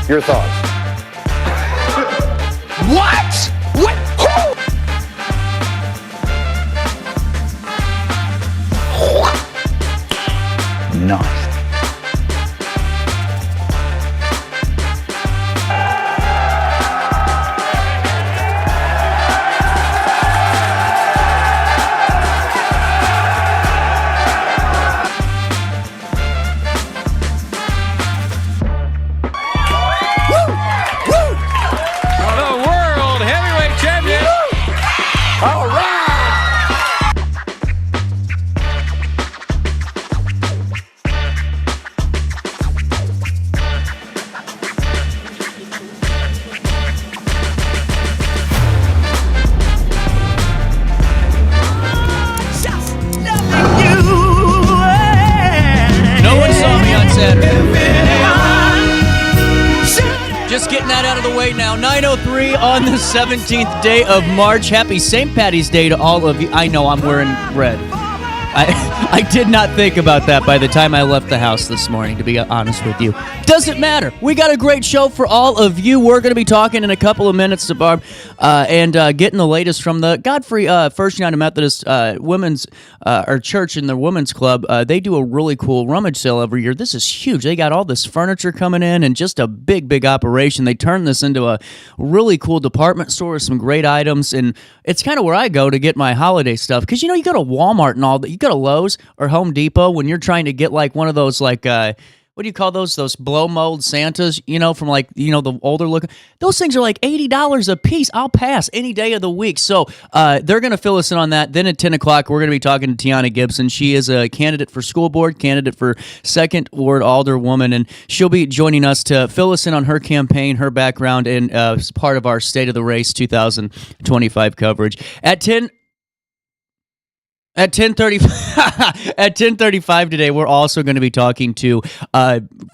Your thoughts? What? What? Who? Nice. Just getting that out of the way now. 9:03 on the 17th day of March. Happy St. Patty's Day to all of you. I know I'm wearing red. I did not think about that by the time I left the house this morning, to be honest with you. Doesn't matter. We got a great show for all of you. We're going to be talking in a couple of minutes to Barb and getting the latest from the Godfrey First United Methodist women's or church in the women's club. They do a really cool rummage sale every year. This is huge. They got all this furniture coming in and just a big operation. They turned this into a really cool department store with some great items, and it's kind of where I go to get my holiday stuff because, you know, you go to Walmart and all that. You go to Lowe's or Home Depot when you're trying to get like one of those like what do you call those blow mold Santas, you know, from like, you know, the older looking. Those things are like $80 a piece. I'll pass any day of the week. So they're going to fill us in on that. Then at 10 o'clock, we're going to be talking to Tiana Gipson. She is a candidate for school board, candidate for 2nd Ward Alderwoman, and she'll be joining us to fill us in on her campaign, her background, and as part of our State of the Race 2025 coverage. At 10:35 today, we're also going to be talking to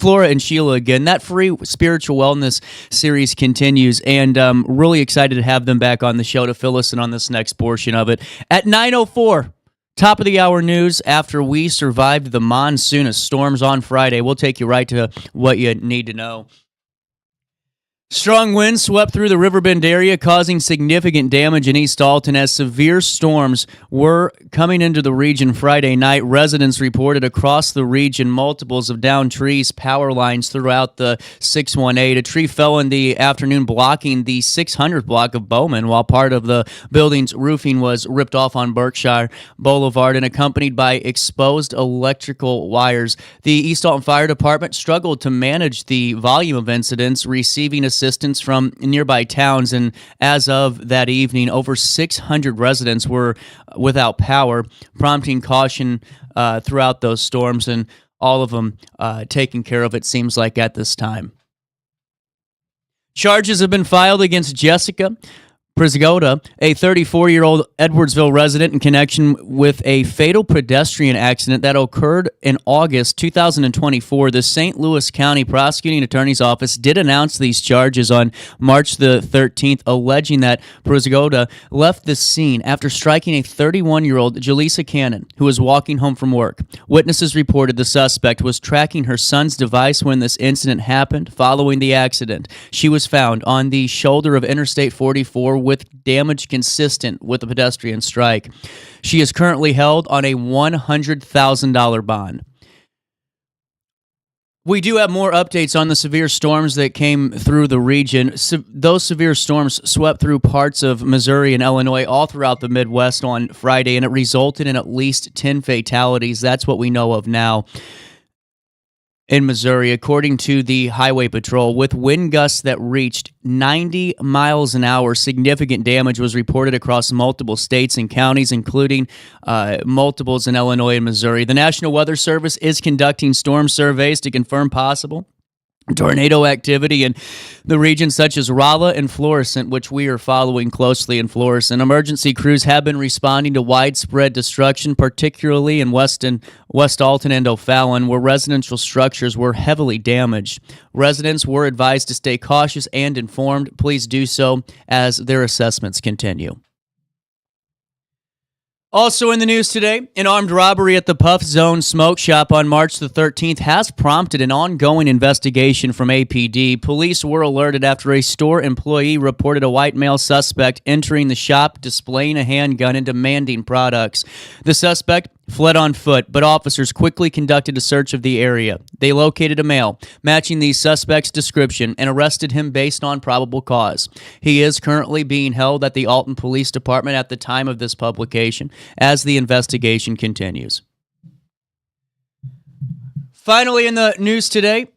Flora and Sheila again. That free spiritual wellness series continues, and really excited to have them back on the show to fill us in on this next portion of it. At 9:04, top of the hour news. After we survived the monsoonist storms on Friday, we'll take you right to what you need to know. Strong winds swept through the Riverbend area, causing significant damage in East Alton as severe storms were coming into the region Friday night. Residents reported across the region multiples of downed trees, power lines throughout the 618. A tree fell in the afternoon, blocking the 600th block of Bowman, while part of the building's roofing was ripped off on Berkshire Boulevard and accompanied by exposed electrical wires. The East Alton Fire Department struggled to manage the volume of incidents, receiving assistance from nearby towns, and as of that evening, over 600 residents were without power, prompting caution throughout those storms, and all of them taken care of, it seems like, at this time. Charges have been filed against Jessica Prisgoda, a 34-year-old Edwardsville resident, in connection with a fatal pedestrian accident that occurred in August 2024. The St. Louis County Prosecuting Attorney's Office did announce these charges on March the 13th, alleging that Prisgoda left the scene after striking a 31-year-old Jaleesa Cannon, who was walking home from work. Witnesses reported the suspect was tracking her son's device when this incident happened. Following the accident, she was found on the shoulder of Interstate 44 with damage consistent with the pedestrian strike. She is currently held on a $100,000 bond. We do have more updates on the severe storms that came through the region. Those severe storms swept through parts of Missouri and Illinois, all throughout the Midwest on Friday, and it resulted in at least 10 fatalities. That's what we know of now in Missouri, according to the Highway Patrol. With wind gusts that reached 90 miles an hour, significant damage was reported across multiple states and counties, including multiples in Illinois and Missouri. The National Weather Service is conducting storm surveys to confirm possible tornado activity in the regions such as Rolla and Florissant, which we are following closely in Florissant. Emergency crews have been responding to widespread destruction, particularly in West Alton and O'Fallon, where residential structures were heavily damaged. Residents were advised to stay cautious and informed. Please do so as their assessments continue. Also in the news today, an armed robbery at the Puff Zone Smoke Shop on March the 13th has prompted an ongoing investigation from APD. Police were alerted after a store employee reported a white male suspect entering the shop, displaying a handgun and demanding products. The suspect fled on foot, but officers quickly conducted a search of the area. They located a male matching the suspect's description and arrested him based on probable cause. He is currently being held at the Alton Police Department at the time of this publication as the investigation continues. Finally, in the news today,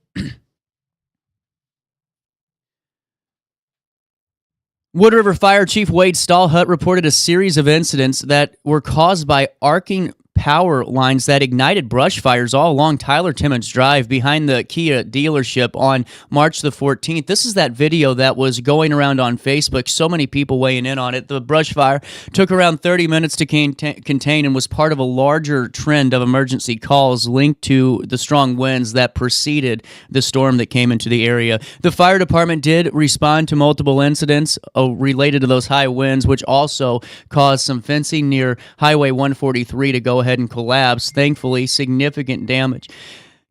Wood River Fire Chief Wade Stallhut reported a series of incidents that were caused by arcing power lines that ignited brush fires all along Tyler Timmons Drive behind the Kia dealership on March the 14th. This is that video that was going around on Facebook. So many people weighing in on it. The brush fire took around 30 minutes to contain and was part of a larger trend of emergency calls linked to the strong winds that preceded the storm that came into the area. The fire department did respond to multiple incidents related to those high winds, which also caused some fencing near Highway 143 to go ahead and collapse. Thankfully, significant damage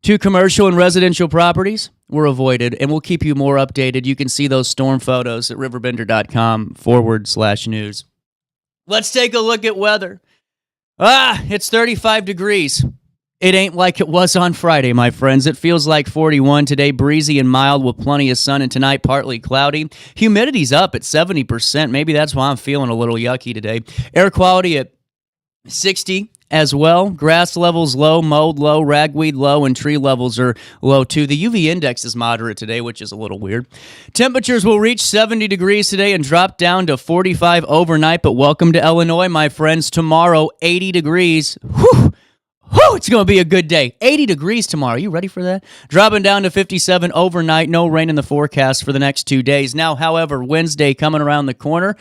to commercial and residential properties were avoided, and we'll keep you more updated. You can see those storm photos at RiverBender.com/news. Let's take a look at weather. It's 35 degrees. It ain't like it was on Friday, my friends. It feels like 41 today, breezy and mild with plenty of sun, and tonight partly cloudy. Humidity's up at 70%. Maybe that's why I'm feeling a little yucky today. Air quality at 60 as well. Grass levels low, mold low, ragweed low, and tree levels are low too. The UV index is moderate today, which is a little weird. Temperatures will reach 70 degrees today and drop down to 45 overnight, but welcome to Illinois, my friends. Tomorrow, 80 degrees. Whew! It's going to be a good day. 80 degrees tomorrow. You ready for that? Dropping down to 57 overnight. No rain in the forecast for the next 2 days. Now, however, Wednesday coming around the corner,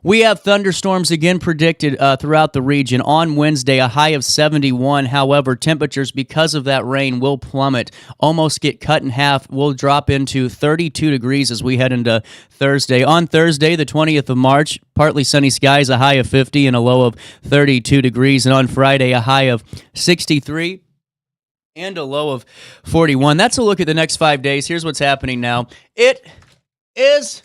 we have thunderstorms again predicted throughout the region. On Wednesday, a high of 71. However, temperatures because of that rain will plummet, almost get cut in half. We'll drop into 32 degrees as we head into Thursday. On Thursday, the 20th of March, partly sunny skies, a high of 50 and a low of 32 degrees. And on Friday, a high of 63 and a low of 41. That's a look at the next 5 days. Here's what's happening now. It is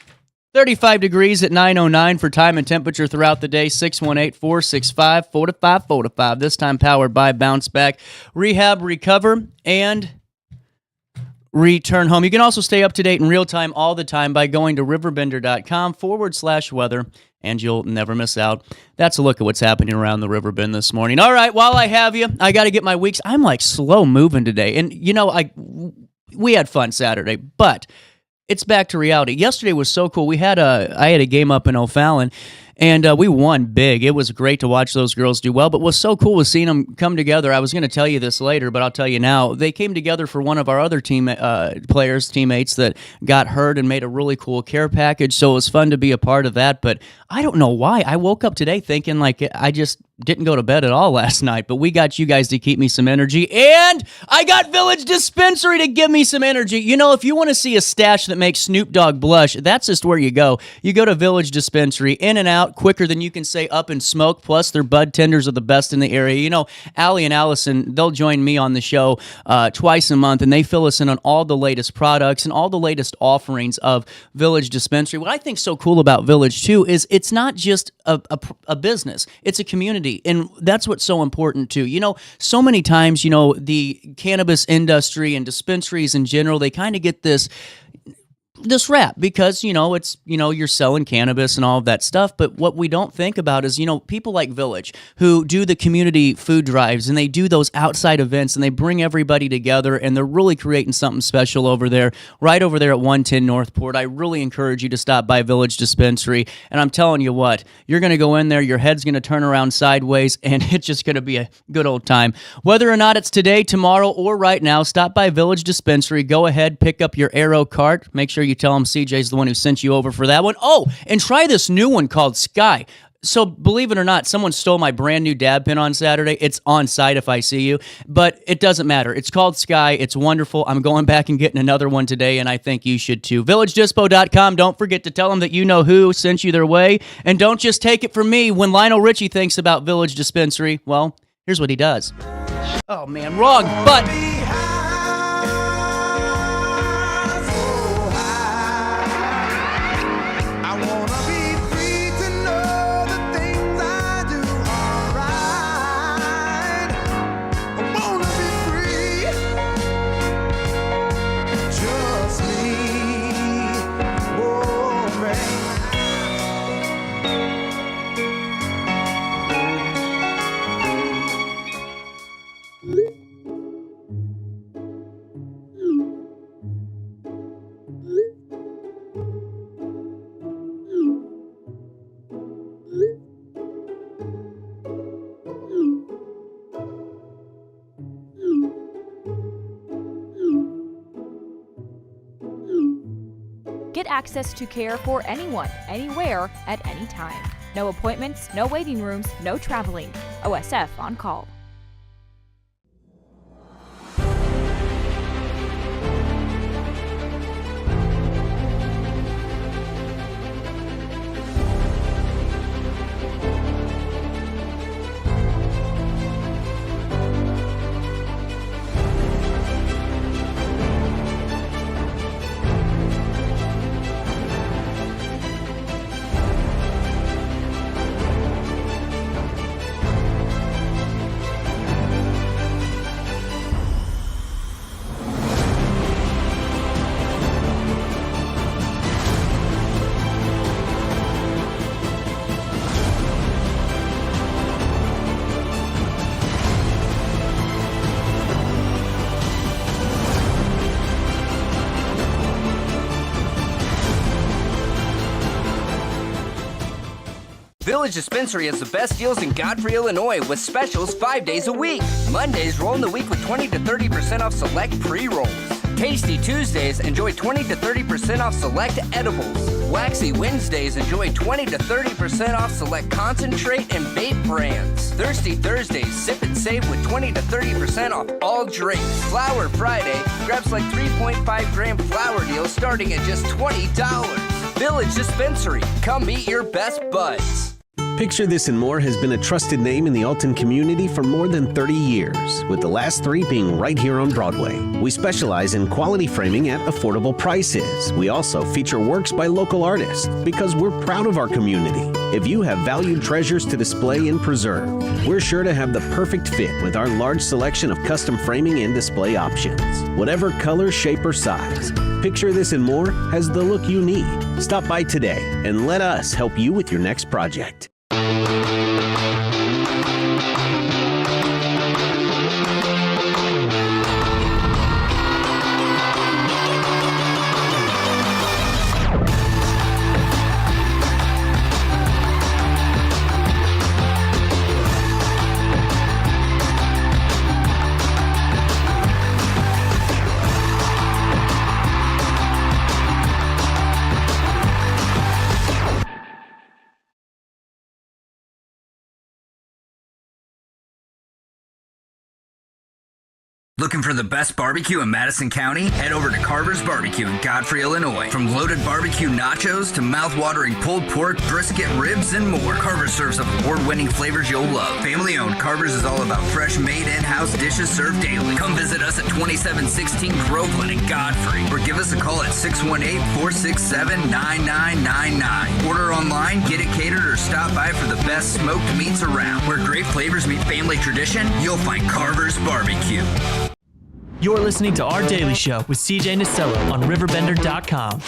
35 degrees at 9:09 for time and temperature throughout the day. 618-465-4545. This time powered by Bounce Back. Rehab, recover, and return home. You can also stay up to date in real time all the time by going to RiverBender.com/weather, and you'll never miss out. That's a look at what's happening around the Riverbend this morning. All right, while I have you, I got to get my weeks. I'm like slow moving today. And, you know, we had fun Saturday, but it's back to reality. Yesterday was so cool. I had a game up in O'Fallon, and we won big. It was great to watch those girls do well, but what's so cool was seeing them come together. I was going to tell you this later, but I'll tell you now. They came together for one of our other teammates that got hurt and made a really cool care package, so it was fun to be a part of that, but I don't know why. I woke up today thinking like I just didn't go to bed at all last night, but we got you guys to keep me some energy, and I got Village Dispensary to give me some energy. You know, if you want to see a stash that makes Snoop Dogg blush, that's just where you go. You go to Village Dispensary, in and out, quicker than you can say up and smoke, plus their bud tenders are the best in the area. You know, Allie and Allison, they'll join me on the show twice a month, and they fill us in on all the latest products and all the latest offerings of Village Dispensary. What I think so cool about Village, too, is it's not just a business. It's a community, and that's what's so important, too. You know, so many times, you know, the cannabis industry and dispensaries in general, they kind of get this rap because, you know, it's, you know, you're selling cannabis and all of that stuff. But what we don't think about is, you know, people like Village who do the community food drives and they do those outside events and they bring everybody together and they're really creating something special over there, right over there at 110 Northport. I really encourage you to stop by Village Dispensary. And I'm telling you what, you're going to go in there, your head's going to turn around sideways, and it's just going to be a good old time. Whether or not it's today, tomorrow, or right now, stop by Village Dispensary. Go ahead, pick up your Arrow cart. Make sure you tell them CJ's the one who sent you over for that one. Oh, and try this new one called Sky. So believe it or not, someone stole my brand new dab pin on Saturday. It's on site if I see you, but it doesn't matter. It's called Sky. It's wonderful. I'm going back and getting another one today, and I think you should too. VillageDispo.com. Don't forget to tell them that you know who sent you their way, and don't just take it from me. When Lionel Richie thinks about Village Dispensary, well, here's what he does. Oh man, wrong button. Get access to care for anyone, anywhere, at any time. No appointments, no waiting rooms, no traveling. OSF on call. Village Dispensary has the best deals in Godfrey, Illinois, with specials 5 days a week. Mondays, roll in the week with 20 to 30% off select pre-rolls. Tasty Tuesdays, enjoy 20 to 30% off select edibles. Waxy Wednesdays, enjoy 20 to 30% off select concentrate and vape brands. Thirsty Thursdays, sip and save with 20 to 30% off all drinks. Flower Friday, grab like 3.5 gram flower deals starting at just $20. Village Dispensary, come meet your best buds. Picture This and More has been a trusted name in the Alton community for more than 30 years, with the last 3 being right here on Broadway. We specialize in quality framing at affordable prices. We also feature works by local artists because we're proud of our community. If you have valued treasures to display and preserve, we're sure to have the perfect fit with our large selection of custom framing and display options. Whatever color, shape, or size, Picture This and More has the look you need. Stop by today and let us help you with your next project. Looking for the best barbecue in Madison County? Head over to Carver's Barbecue in Godfrey, Illinois. From loaded barbecue nachos to mouth-watering pulled pork, brisket, ribs, and more, Carver's serves up award-winning flavors you'll love. Family-owned, Carver's is all about fresh-made in-house dishes served daily. Come visit us at 2716 Groveland in Godfrey, or give us a call at 618-467-9999. Order online, get it catered, or stop by for the best smoked meats around. Where great flavors meet family tradition, you'll find Carver's Barbecue. You're listening to Our Daily Show with CJ Nasello on RiverBender.com.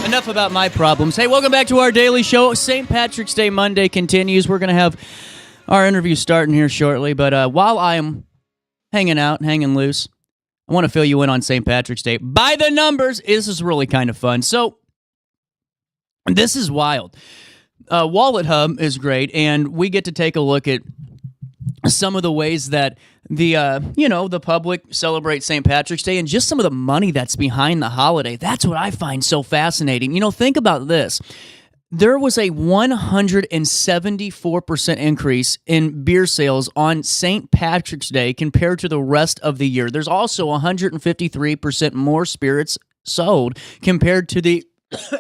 Enough about my problems. Hey, welcome back to Our Daily Show. St. Patrick's Day Monday continues. We're going to have our interview starting here shortly, but while I'm hanging out, hanging loose, I want to fill you in on St. Patrick's Day. By the numbers, this is really kind of fun. So, this is wild. Wallet Hub is great, and we get to take a look at some of the ways that the public celebrates St. Patrick's Day and just some of the money that's behind the holiday. That's what I find so fascinating. Think about this. There was a 174% increase in beer sales on St. Patrick's Day compared to the rest of the year. There's also 153% more spirits sold compared to the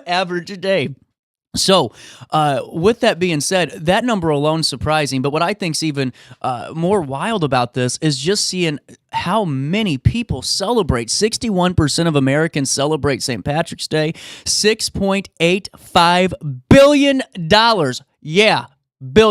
average day. So, with that being said, that number alone is surprising, but what I think is even more wild about this is just seeing how many people celebrate. 61% of Americans celebrate St. Patrick's Day. $6.85 billion. Yeah.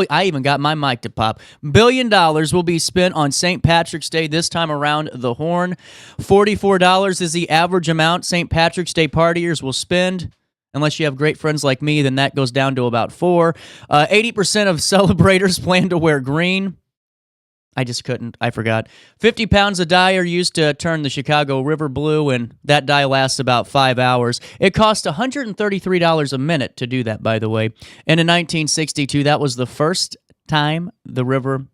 I even got my mic to pop. $1 billion will be spent on St. Patrick's Day this time around the horn. $44 is the average amount St. Patrick's Day partiers will spend. Unless you have great friends like me, then that goes down to about 4. 80% of celebrators plan to wear green. I just couldn't. I forgot. 50 pounds of dye are used to turn the Chicago River blue, and that dye lasts about 5 hours. It costs $133 a minute to do that, by the way. And in 1962, that was the first time the river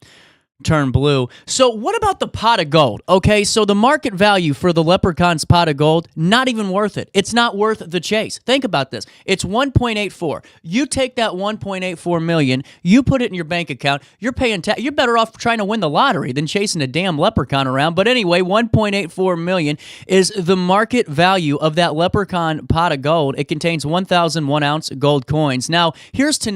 turn blue. So what about the pot of gold? Okay, so the market value for the Leprechaun's pot of gold, not even worth it. It's not worth the chase. Think about this. It's 1.84. You take that 1.84 million, you put it in your bank account, you're paying tax. You're better off trying to win the lottery than chasing a damn leprechaun around. But anyway, 1.84 million is the market value of that Leprechaun pot of gold. It contains 1,001 ounce gold coins. Now, here's to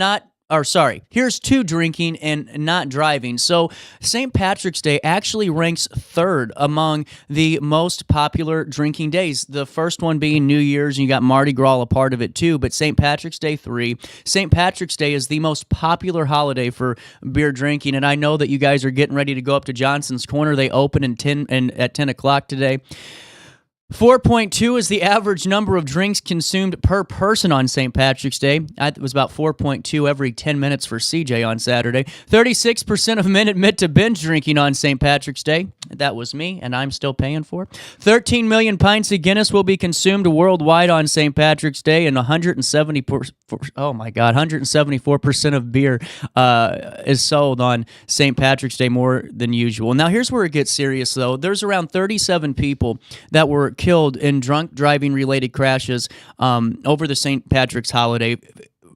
drinking and not driving. So St. Patrick's Day actually ranks third among the most popular drinking days. The first one being New Year's, and you got Mardi Gras a part of it too, but St. Patrick's Day 3. St. Patrick's Day is the most popular holiday for beer drinking, and I know that you guys are getting ready to go up to Johnson's Corner. They open at 10 o'clock today. 4.2 is the average number of drinks consumed per person on St. Patrick's Day. It was about 4.2 every 10 minutes for CJ on Saturday. 36% of men admit to binge drinking on St. Patrick's Day. That was me, and I'm still paying for it. 13 million pints of Guinness will be consumed worldwide on St. Patrick's Day, and 174% of beer is sold on St. Patrick's Day, more than usual. Now, here's where it gets serious, though. There's around 37 people that were killed in drunk driving-related crashes over the St. Patrick's holiday.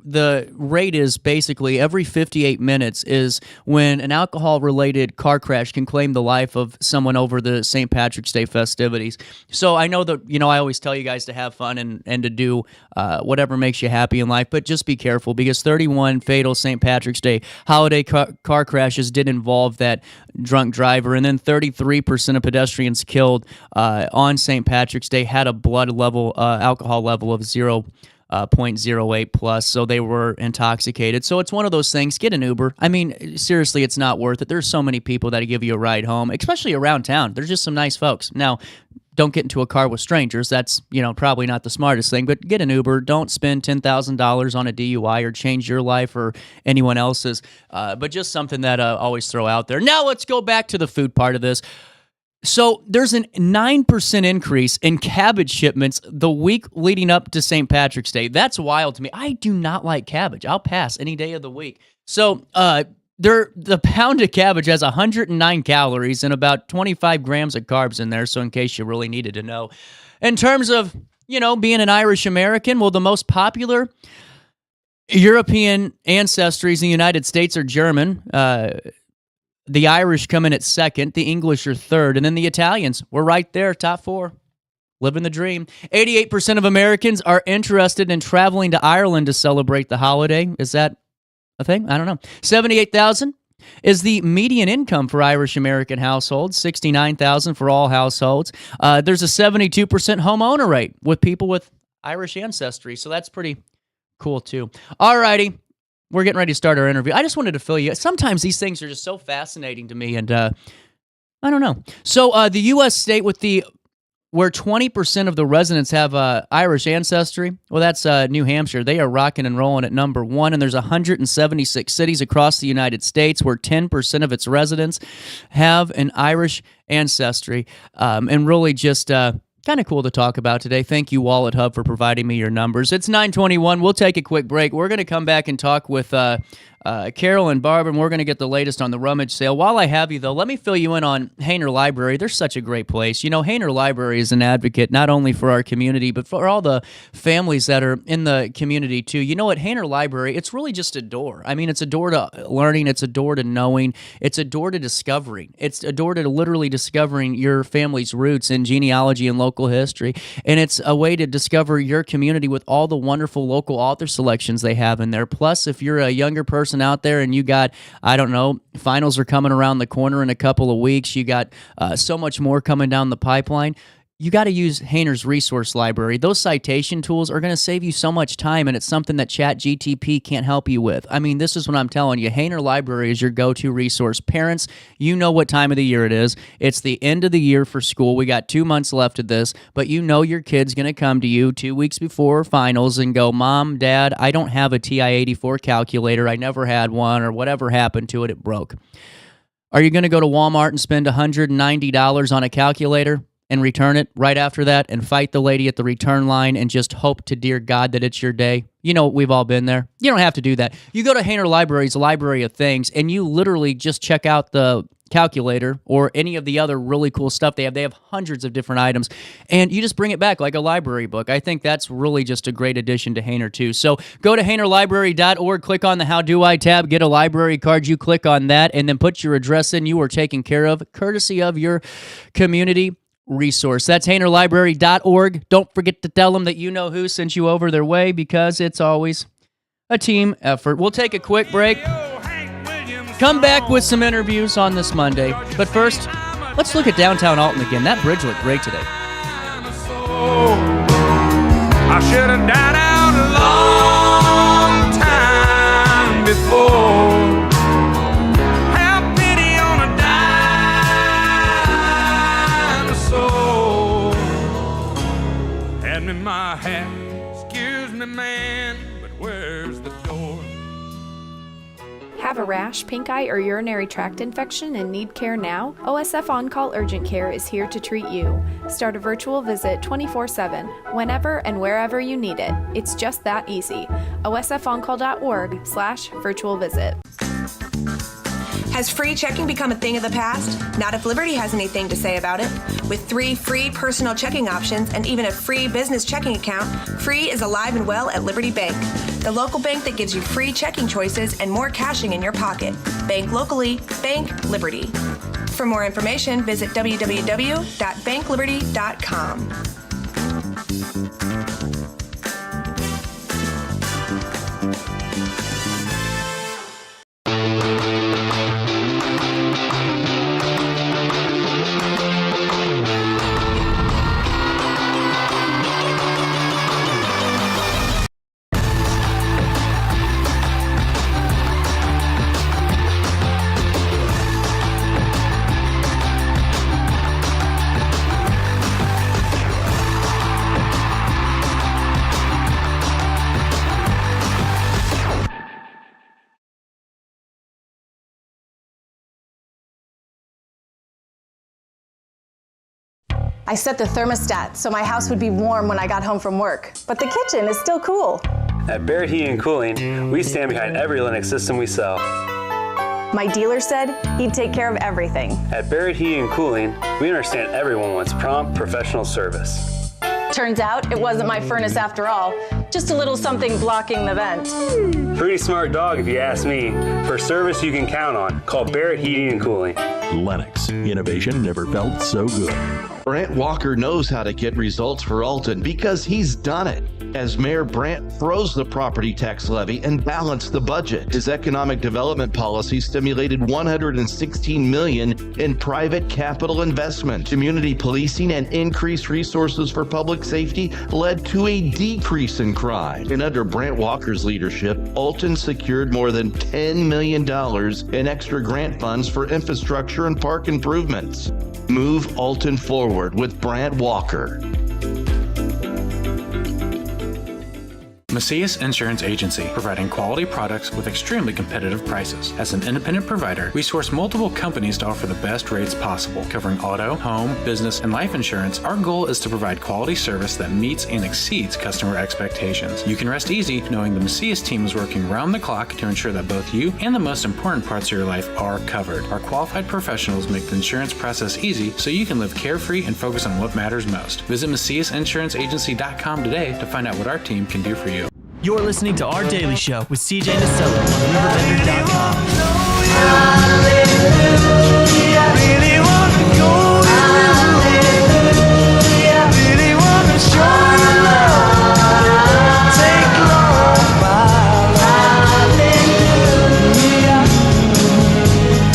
The rate is basically every 58 minutes is when an alcohol-related car crash can claim the life of someone over the St. Patrick's Day festivities. So I know that, I always tell you guys to have fun and to do whatever makes you happy in life, but just be careful because 31 fatal St. Patrick's Day holiday car crashes did involve that drunk driver, and then 33% of pedestrians killed on St. Patrick's Day had a blood level, alcohol level of 0.08 plus, so they were intoxicated. So it's one of those things. Get an Uber. I mean, seriously, it's not worth it. There's so many people that give you a ride home, especially around town. There's just some nice folks. Now, don't get into a car with strangers. That's, probably not the smartest thing, but get an Uber. Don't spend $10,000 on a DUI or change your life or anyone else's, but just something that I always throw out there. Now let's go back to the food part of this. So there's a 9% increase in cabbage shipments the week leading up to St. Patrick's Day. That's wild to me. I do not like cabbage. I'll pass any day of the week. So the pound of cabbage has 109 calories and about 25 grams of carbs in there, so in case you really needed to know. In terms of, being an Irish American, well, the most popular European ancestries in the United States are German. The Irish come in at second, the English are third, and then the Italians, we're right there, top 4. Living the dream. 88% of Americans are interested in traveling to Ireland to celebrate the holiday. Is that a thing? I don't know. 78,000 is the median income for Irish American households, 69,000 for all households. There's a 72% homeowner rate with people with Irish ancestry, so that's pretty cool too. All righty. We're getting ready to start our interview. I just wanted to fill you. Sometimes these things are just so fascinating to me, and I don't know. So the U.S. state with the where 20% of the residents have Irish ancestry. Well, that's New Hampshire. They are rocking and rolling at number 1, and there's 176 cities across the United States where 10% of its residents have an Irish ancestry, and really just kind of cool to talk about today. Thank you, Wallet Hub, for providing me your numbers. It's 9:21. We'll take a quick break. We're going to come back and talk with Carol and Barb, and we're going to get the latest on the Rummage sale. While I have you, though, let me fill you in on Hainer Library. They're such a great place. You know, Hainer Library is an advocate not only for our community, but for all the families that are in the community, too. You know what? Hainer Library, it's really just a door. I mean, it's a door to learning. It's a door to knowing. It's a door to discovering. It's a door to literally discovering your family's roots in genealogy and local history. And it's a way to discover your community with all the wonderful local author selections they have in there. Plus, if you're a younger person out there and you got, I don't know, finals are coming around the corner in a couple of weeks, you got so much more coming down the pipeline, you got to use Hainer's resource library. Those citation tools are going to save you so much time, and it's something that ChatGTP can't help you with. I mean, this is what I'm telling you. Hainer Library is your go-to resource. Parents, you know what time of the year it is. It's the end of the year for school. We got 2 months left of this, but you know your kid's going to come to you 2 weeks before finals and go, Mom, Dad, I don't have a TI-84 calculator. I never had one, or whatever happened to it, it broke. Are you going to go to Walmart and spend $190 on a calculator and return it right after that and fight the lady at the return line and just hope to dear God that it's your day? You know, we've all been there. You don't have to do that. You go to Hainer Library's Library of Things, and you literally just check out the calculator or any of the other really cool stuff they have. They have hundreds of different items, and you just bring it back like a library book. I think that's really just a great addition to Hainer, too. So go to HainerLibrary.org, click on the How Do I tab, get a library card. You click on that, and then put your address in. You are taken care of, courtesy of your community resource. That's HainerLibrary.org. Don't forget to tell them that you know who sent you over their way, because it's always a team effort. We'll take a quick break. Come back with some interviews on this Monday. But first, let's look at downtown Alton again. That bridge looked great today. I should have died out a long time before. My hat. Excuse me, man, but where's the door? Have a rash, pink eye, or urinary tract infection and need care now? OSF On Call Urgent Care is here to treat you. Start a virtual visit 24/7, whenever and wherever you need it. It's just that easy. OSFOnCall.org/virtual visit. Has free checking become a thing of the past? Not if Liberty has anything to say about it. With 3 free personal checking options and even a free business checking account, free is alive and well at Liberty Bank, the local bank that gives you free checking choices and more cashing in your pocket. Bank locally, bank Liberty. For more information, visit www.bankliberty.com. I set the thermostat so my house would be warm when I got home from work, but the kitchen is still cool. At Barrett Heating and Cooling, we stand behind every Linux system we sell. My dealer said he'd take care of everything. At Barrett Heating and Cooling, we understand everyone wants prompt, professional service. Turns out it wasn't my furnace after all, just a little something blocking the vent. Pretty smart dog if you ask me. For service you can count on, call Barrett Heating and Cooling. Lennox, innovation never felt so good. Brant Walker knows how to get results for Alton because he's done it. As Mayor Brant froze the property tax levy and balanced the budget, his economic development policy stimulated $116 million in private capital investment. Community policing and increased resources for public safety led to a decrease in crime. And under Brant Walker's leadership, Alton secured more than $10 million in extra grant funds for infrastructure and park improvements. Move Alton forward with Brant Walker. Macias Insurance Agency, providing quality products with extremely competitive prices. As an independent provider, we source multiple companies to offer the best rates possible, covering auto, home, business, and life insurance. Our goal is to provide quality service that meets and exceeds customer expectations. You can rest easy knowing the Macias team is working round the clock to ensure that both you and the most important parts of your life are covered. Our qualified professionals make the insurance process easy so you can live carefree and focus on what matters most. Visit MaciasInsuranceAgency.com today to find out what our team can do for you. You're listening to Our Daily Show with CJ Nistello on RiverBender.com. Really wanna go really wanna show you love. Take Lord, my hallelujah.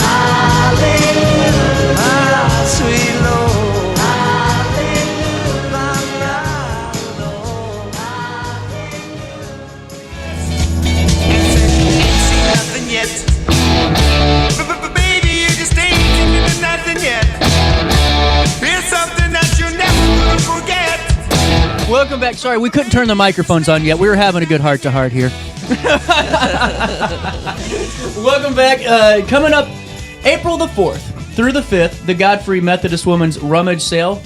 Hallelujah, my sweet Lord. Hallelujah, my Lord. Ain't seen nothing yet. Baby, you just ain't seen nothing yet. It's something that you're never gonna forget. Welcome back. Sorry, we couldn't turn the microphones on yet. We were having a good heart-to-heart here. Welcome back. Coming up April the 4th through the 5th, the Godfrey Methodist Women's Rummage Sale.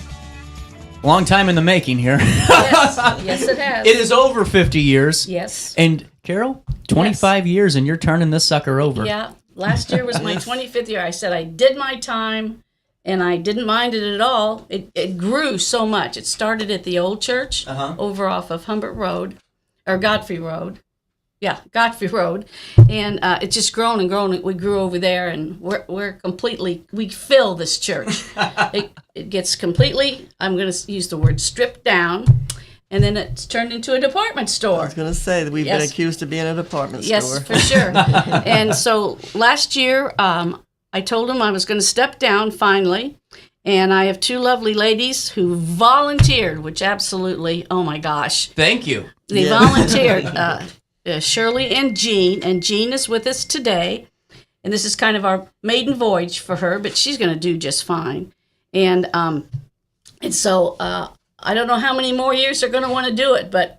Long time in the making here. Yes, it has. It is over 50 years. Yes. And Carol, 25 years and you're turning this sucker over. Yeah. Last year was my 25th year. I said I did my time, and I didn't mind it at all. It grew so much. It started at the old church over off of Humbert Road, or Godfrey Road. Yeah, Godfrey Road. And it's just grown and grown. We grew over there, and we fill this church. It gets completely, I'm going to use the word stripped down, and then it's turned into a department store. I was going to say that we've been accused of being a department store. Yes, for sure. And so last year, I told them I was going to step down finally, and I have two lovely ladies who volunteered, which absolutely, oh my gosh. Thank you. They volunteered, Shirley and Jean is with us today, and this is kind of our maiden voyage for her, but she's going to do just fine. And so I don't know how many more years they're going to want to do it, but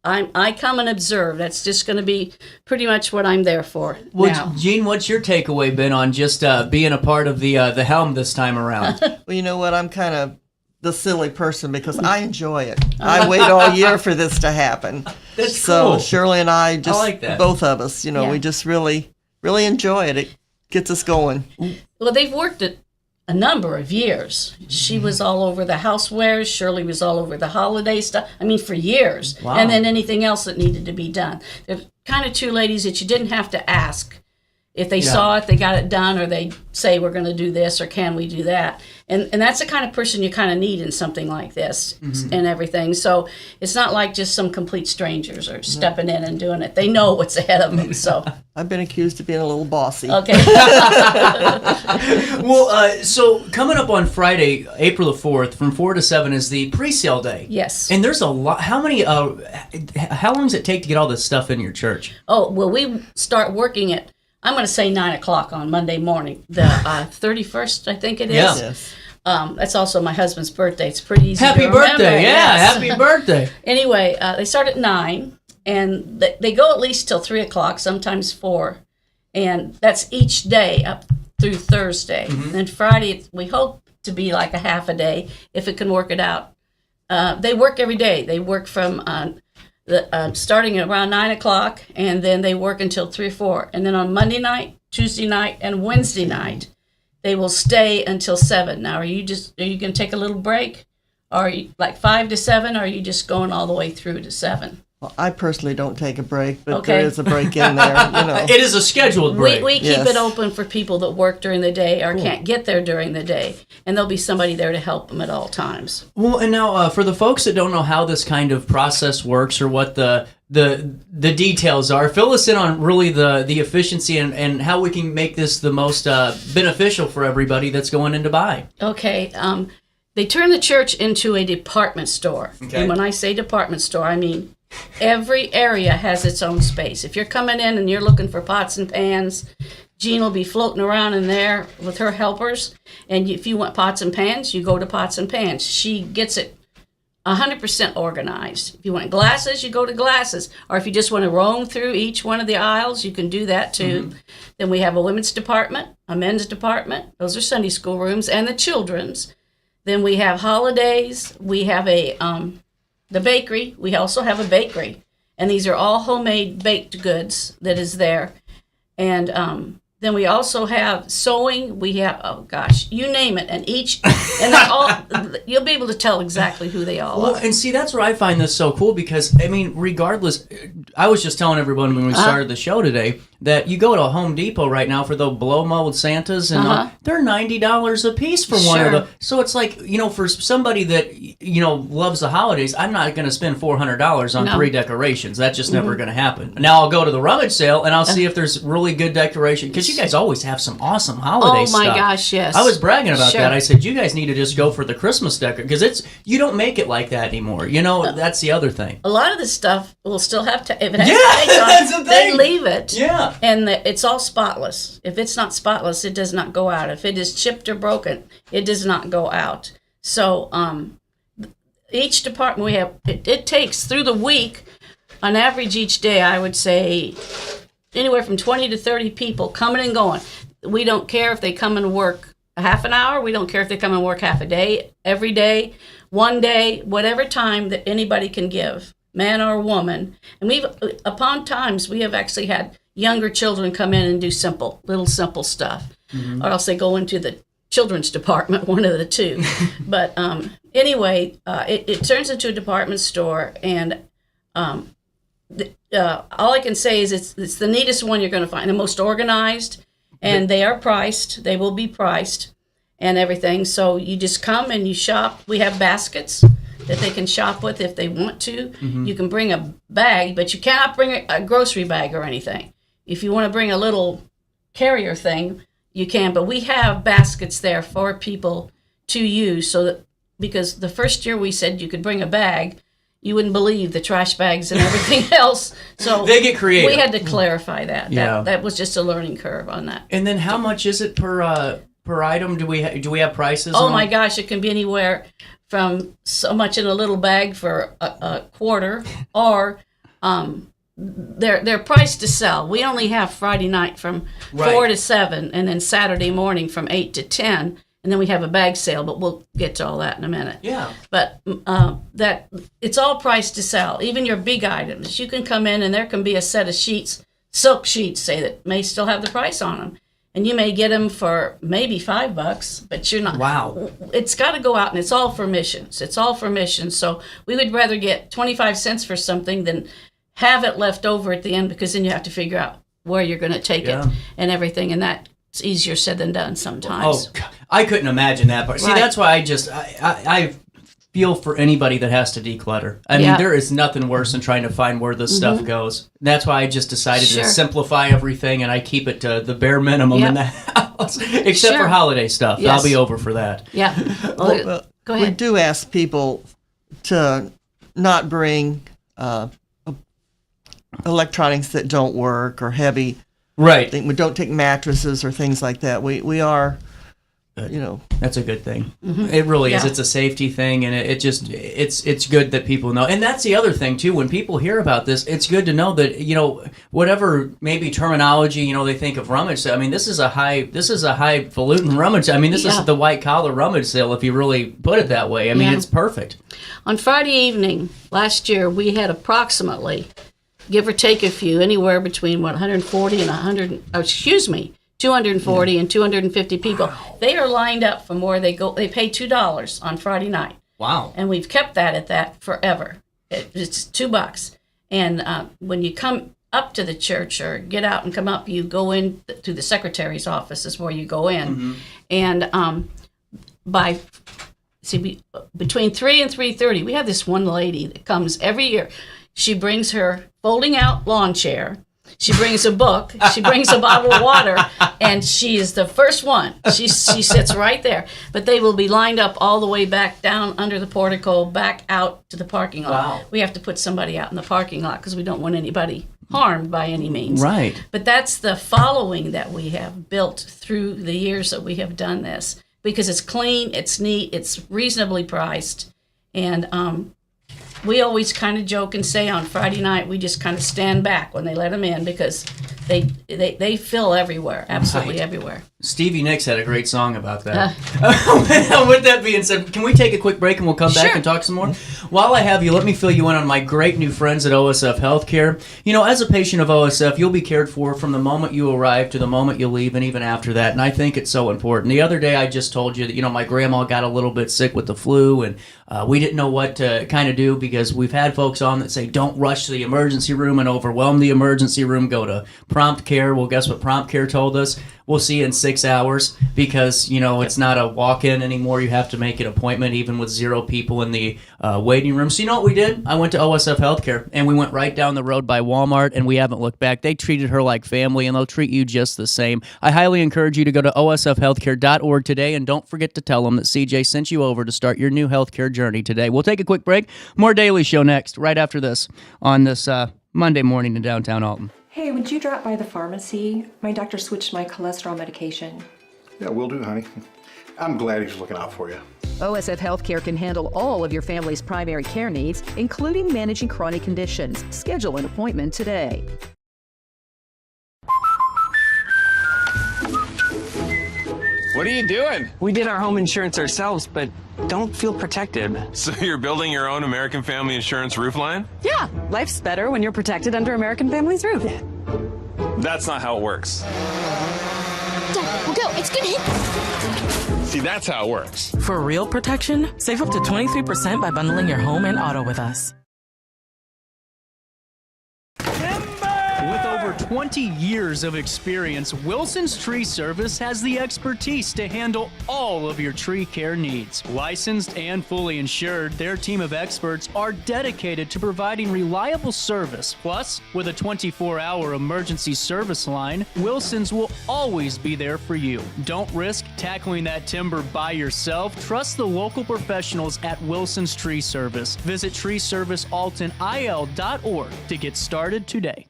I come and observe. That's just going to be pretty much what I'm there for now. Jean, what's your takeaway been on just being a part of the helm this time around? Well, you know what? I'm kind of the silly person because I enjoy it. I wait all year for this to happen. That's so cool. Shirley and I just, like that. Both of us, we just really, really enjoy it. It gets us going. Well, they've worked it a number of years. She was all over the housewares. Shirley was all over the holiday stuff. I mean, for years. Wow. And then anything else that needed to be done. They're kind of two ladies that you didn't have to ask. If they saw it, they got it done, or they say, we're going to do this, or can we do that? And that's the kind of person you kind of need in something like this and everything. So it's not like just some complete strangers are stepping in and doing it. They know what's ahead of them. So I've been accused of being a little bossy. Okay. Well, so coming up on Friday, April the 4th, from 4 to 7 is the pre-sale day. Yes. And there's a lot. How long does it take to get all this stuff in your church? Oh, well, we start working at, I'm going to say 9 o'clock on Monday morning, the 31st, I think it is. Yeah. Yes. That's also my husband's birthday. It's pretty easy Happy to remember. birthday. Yeah, Yes. happy birthday. Anyway, they start at 9, and they go at least till 3 o'clock, sometimes 4. And that's each day up through Thursday. And Friday, we hope to be like a half a day, if it can work it out. They work every day. They work from starting at around 9 o'clock, and then they work until 3 or 4. And then on Monday night, Tuesday night, and Wednesday night, they will stay until 7. Now, are you going to take a little break? Or are you like 5 to 7, or are you just going all the way through to 7? Well, I personally don't take a break, but Okay. there is a break in there. It is a scheduled break. We keep it open for people that work during the day or can't get there during the day, and there'll be somebody there to help them at all times. Well, and now for the folks that don't know how this kind of process works or what the details are, fill us in on really the efficiency and how we can make this the most beneficial for everybody that's going in to buy. Okay. They turn the church into a department store. Okay. And when I say department store, I mean every area has its own space. If you're coming in and you're looking for pots and pans, Jean will be floating around in there with her helpers. And if you want pots and pans, you go to pots and pans. She gets it 100% organized. If you want glasses, you go to glasses. Or if you just want to roam through each one of the aisles, you can do that too. Then we have a women's department, a men's department. Those are Sunday school rooms, and the children's. Then we have holidays. We have the bakery. We also have a bakery. And these are all homemade baked goods that is there. And then we also have sewing. We have, oh gosh, you name it. And they're all, you'll be able to tell exactly who they all are. And see, that's where I find this so cool because, I mean, regardless, I was just telling everyone when we started the show today that you go to a Home Depot right now for the blow-mold Santas, and they're $90 a piece for one of them. So it's like, for somebody that, loves the holidays, I'm not going to spend $400 on 3 decorations. That's just never going to happen. Now I'll go to the rummage sale, and I'll see if there's really good decoration, because you guys always have some awesome holiday stuff. Oh my gosh, yes. I was bragging about that. I said, you guys need to just go for the Christmas decor, because you don't make it like that anymore. That's the other thing. A lot of this stuff will still have to, if it has that's tags on the it, they thing. leave it. Yeah. And it's all spotless. If it's not spotless, it does not go out. If it is chipped or broken, it does not go out. So each department we have, it takes through the week, on average each day, I would say anywhere from 20 to 30 people coming and going. We don't care if they come and work a half an hour. We don't care if they come and work half a day, every day, one day, whatever time that anybody can give, man or woman. And upon times, we have actually had younger children come in and do little simple stuff. Or else they go into the children's department, one of the two. But anyway, it turns into a department store, and all I can say is it's the neatest one you're going to find, the most organized, and they are priced. They will be priced and everything. So you just come and you shop. We have baskets that they can shop with if they want to. You can bring a bag, but you cannot bring a grocery bag or anything. If you want to bring a little carrier thing, you can. But we have baskets there for people to use, so that, because the first year we said you could bring a bag, you wouldn't believe the trash bags and everything else. So they get creative. We had to clarify that. Yeah. That was just a learning curve on that. And then how much is it per item? Do we have prices? Oh my gosh, it can be anywhere from so much in a little bag for a quarter, or they're priced to sell. We only have Friday night from 4 to 7, and then Saturday morning from 8 to 10. And then we have a bag sale, but we'll get to all that in a minute. Yeah. But that it's all priced to sell. Even your big items, you can come in and there can be a set of sheets, silk sheets, say, that may still have the price on them, and you may get them for maybe $5, but you're not. Wow. It's got to go out, and it's all for missions. It's all for missions. So we would rather get 25 cents for something than have it left over at the end, because then you have to figure out where you're going to take it and everything, and that. It's easier said than done sometimes. Oh, I couldn't imagine that part. See, that's why I feel for anybody that has to declutter. I mean, there is nothing worse than trying to find where this stuff goes. That's why I just decided to simplify everything, and I keep it to the bare minimum in the house, except for holiday stuff. I'll be over for that. Yeah. Well, go ahead. We do ask people to not bring electronics that don't work or heavy. Right. We don't take mattresses or things like that. We are, That's a good thing. It really is. It's a safety thing, and it's good that people know. And that's the other thing too. When people hear about this, it's good to know that whatever maybe terminology they think of rummage. I mean, this is a highfalutin rummage. I mean, this is the white collar rummage sale, if you really put it that way. I mean, it's perfect. On Friday evening last year, we had approximately, give or take a few, anywhere between 140 and 240 and 250 people. Wow. They are lined up from where they go. They pay $2 on Friday night. Wow. And we've kept that at that forever. It's $2. And when you come up to the church or get out and come up, you go in to the secretary's office is where you go in. And between 3 and 3:30, we have this one lady that comes every year. She brings her folding out lawn chair, She brings a book. She brings a bottle of water, and she is the first one. She sits right there. But they will be lined up all the way back down under the portico, back out to the parking lot. Wow. We have to put somebody out in the parking lot because we don't want anybody harmed by any means. Right. But that's the following that we have built through the years that we have done this, because it's clean, it's neat, it's reasonably priced, and we always kind of joke and say on Friday night we just kind of stand back when they let them in because they fill everywhere, absolutely everywhere. Stevie Nicks had a great song about that. With that being said, can we take a quick break and we'll come back and talk some more? While I have you, let me fill you in on my great new friends at OSF Healthcare. You know, as a patient of OSF, you'll be cared for from the moment you arrive to the moment you leave and even after that, and I think it's so important. The other day I just told you that, you know, my grandma got a little bit sick with the flu, and we didn't know what to kind of do because we've had folks on that say, don't rush to the emergency room and overwhelm the emergency room, go to prompt care. Well, guess what prompt care told us? We'll see you in 6 hours because, you know, it's not a walk-in anymore. You have to make an appointment even with 0 people in the waiting room. So you know what we did? I went to OSF Healthcare, and we went right down the road by Walmart, and we haven't looked back. They treated her like family, and they'll treat you just the same. I highly encourage you to go to osfhealthcare.org today, and don't forget to tell them that CJ sent you over to start your new healthcare journey today. We'll take a quick break. More Daily Show next, right after this, on this Monday morning in downtown Alton. Hey, would you drop by the pharmacy? My doctor switched my cholesterol medication. Yeah, will do, honey. I'm glad he's looking out for you. OSF Healthcare can handle all of your family's primary care needs, including managing chronic conditions. Schedule an appointment today. What are you doing? We did our home insurance ourselves, but don't feel protected. So you're building your own American Family Insurance roof line? Yeah, life's better when you're protected under American Family's roof. That's not how it works. Dad, we'll go. It's gonna hit. See, that's how it works. For real protection, save up to 23% by bundling your home and auto with us. With over 20 years of experience, Wilson's Tree Service has the expertise to handle all of your tree care needs. Licensed and fully insured, their team of experts are dedicated to providing reliable service. Plus, with a 24-hour emergency service line, Wilson's will always be there for you. Don't risk tackling that timber by yourself. Trust the local professionals at Wilson's Tree Service. Visit treeservicealtonil.org to get started today.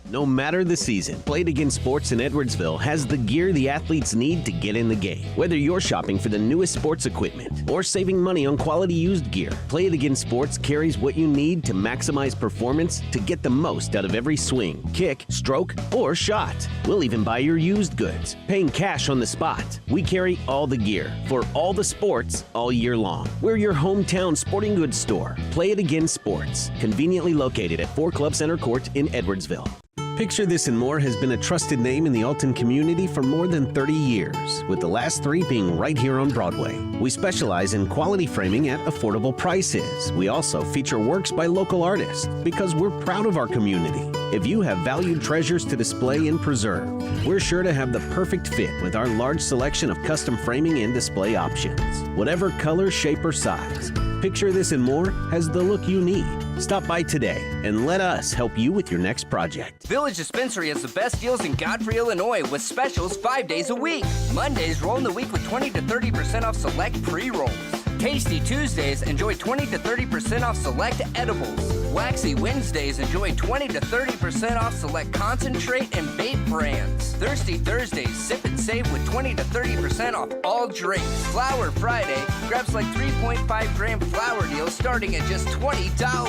No matter the season, Play It Again Sports in Edwardsville has the gear the athletes need to get in the game. Whether you're shopping for the newest sports equipment or saving money on quality used gear, Play It Again Sports carries what you need to maximize performance to get the most out of every swing, kick, stroke, or shot. We'll even buy your used goods, paying cash on the spot. We carry all the gear for all the sports all year long. We're your hometown sporting goods store. Play It Again Sports, conveniently located at 4 Club Center Court in Edwardsville. Picture This and More has been a trusted name in the Alton community for more than 30 years, with the last 3 being right here on Broadway. We specialize in quality framing at affordable prices. We also feature works by local artists because we're proud of our community. If you have valued treasures to display and preserve, we're sure to have the perfect fit with our large selection of custom framing and display options. Whatever color, shape, or size, Picture This and More has the look you need. Stop by today and let us help you with your next project. Village Dispensary has the best deals in Godfrey, Illinois with specials 5 days a week. Mondays roll in the week with 20 to 30% off select pre-rolls. Tasty Tuesdays, enjoy 20 to 30% off select edibles. Waxy Wednesdays, enjoy 20 to 30% off select concentrate and vape brands. Thirsty Thursdays, sip and save with 20 to 30% off all drinks. Flower Friday, grab like 3.5 gram flower deals starting at just $20.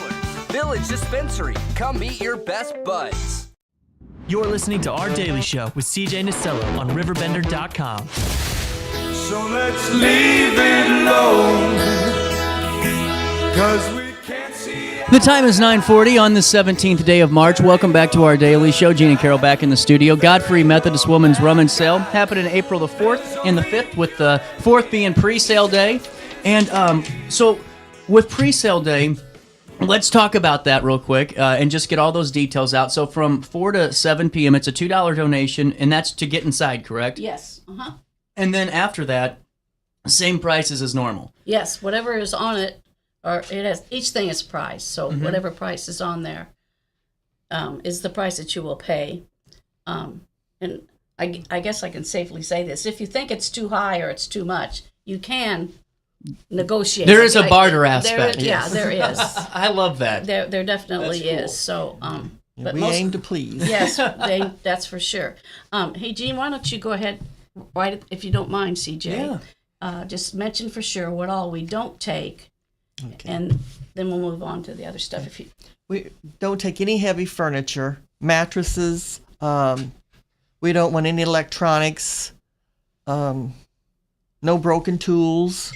Village Dispensary, come meet your best buds. You're listening to Our Daily Show with CJ Nistello on RiverBender.com. So let's leave it alone, 'cause we can't see. The time is 9:40 on the 17th day of March. Welcome back to Our Daily Show. Gene and Carol back in the studio. Godfrey Methodist Women's Rummage Sale happening April the 4th and the 5th, with the 4th being pre-sale day. And so with pre-sale day, let's talk about that real quick and just get all those details out. So from 4 to 7 p.m., it's a $2 donation, and that's to get inside, correct? Yes. Uh-huh. And then after that, same prices as normal. Yes, whatever is on it, or it has, each thing is priced, so whatever price is on there. is the price that you will pay. And I guess I can safely say this. If you think it's too high or it's too much, you can negotiate. There is a barter aspect. Yeah, there is. I love that. There definitely That's cool. is. So, but we aim to please. Yes, that's for sure. Hey, Jean, why don't you go ahead, right, if you don't mind, CJ. Yeah. Just mention for sure what all we don't take, and then we'll move on to the other stuff. If you We don't take any heavy furniture, mattresses. We don't want any electronics. No broken tools.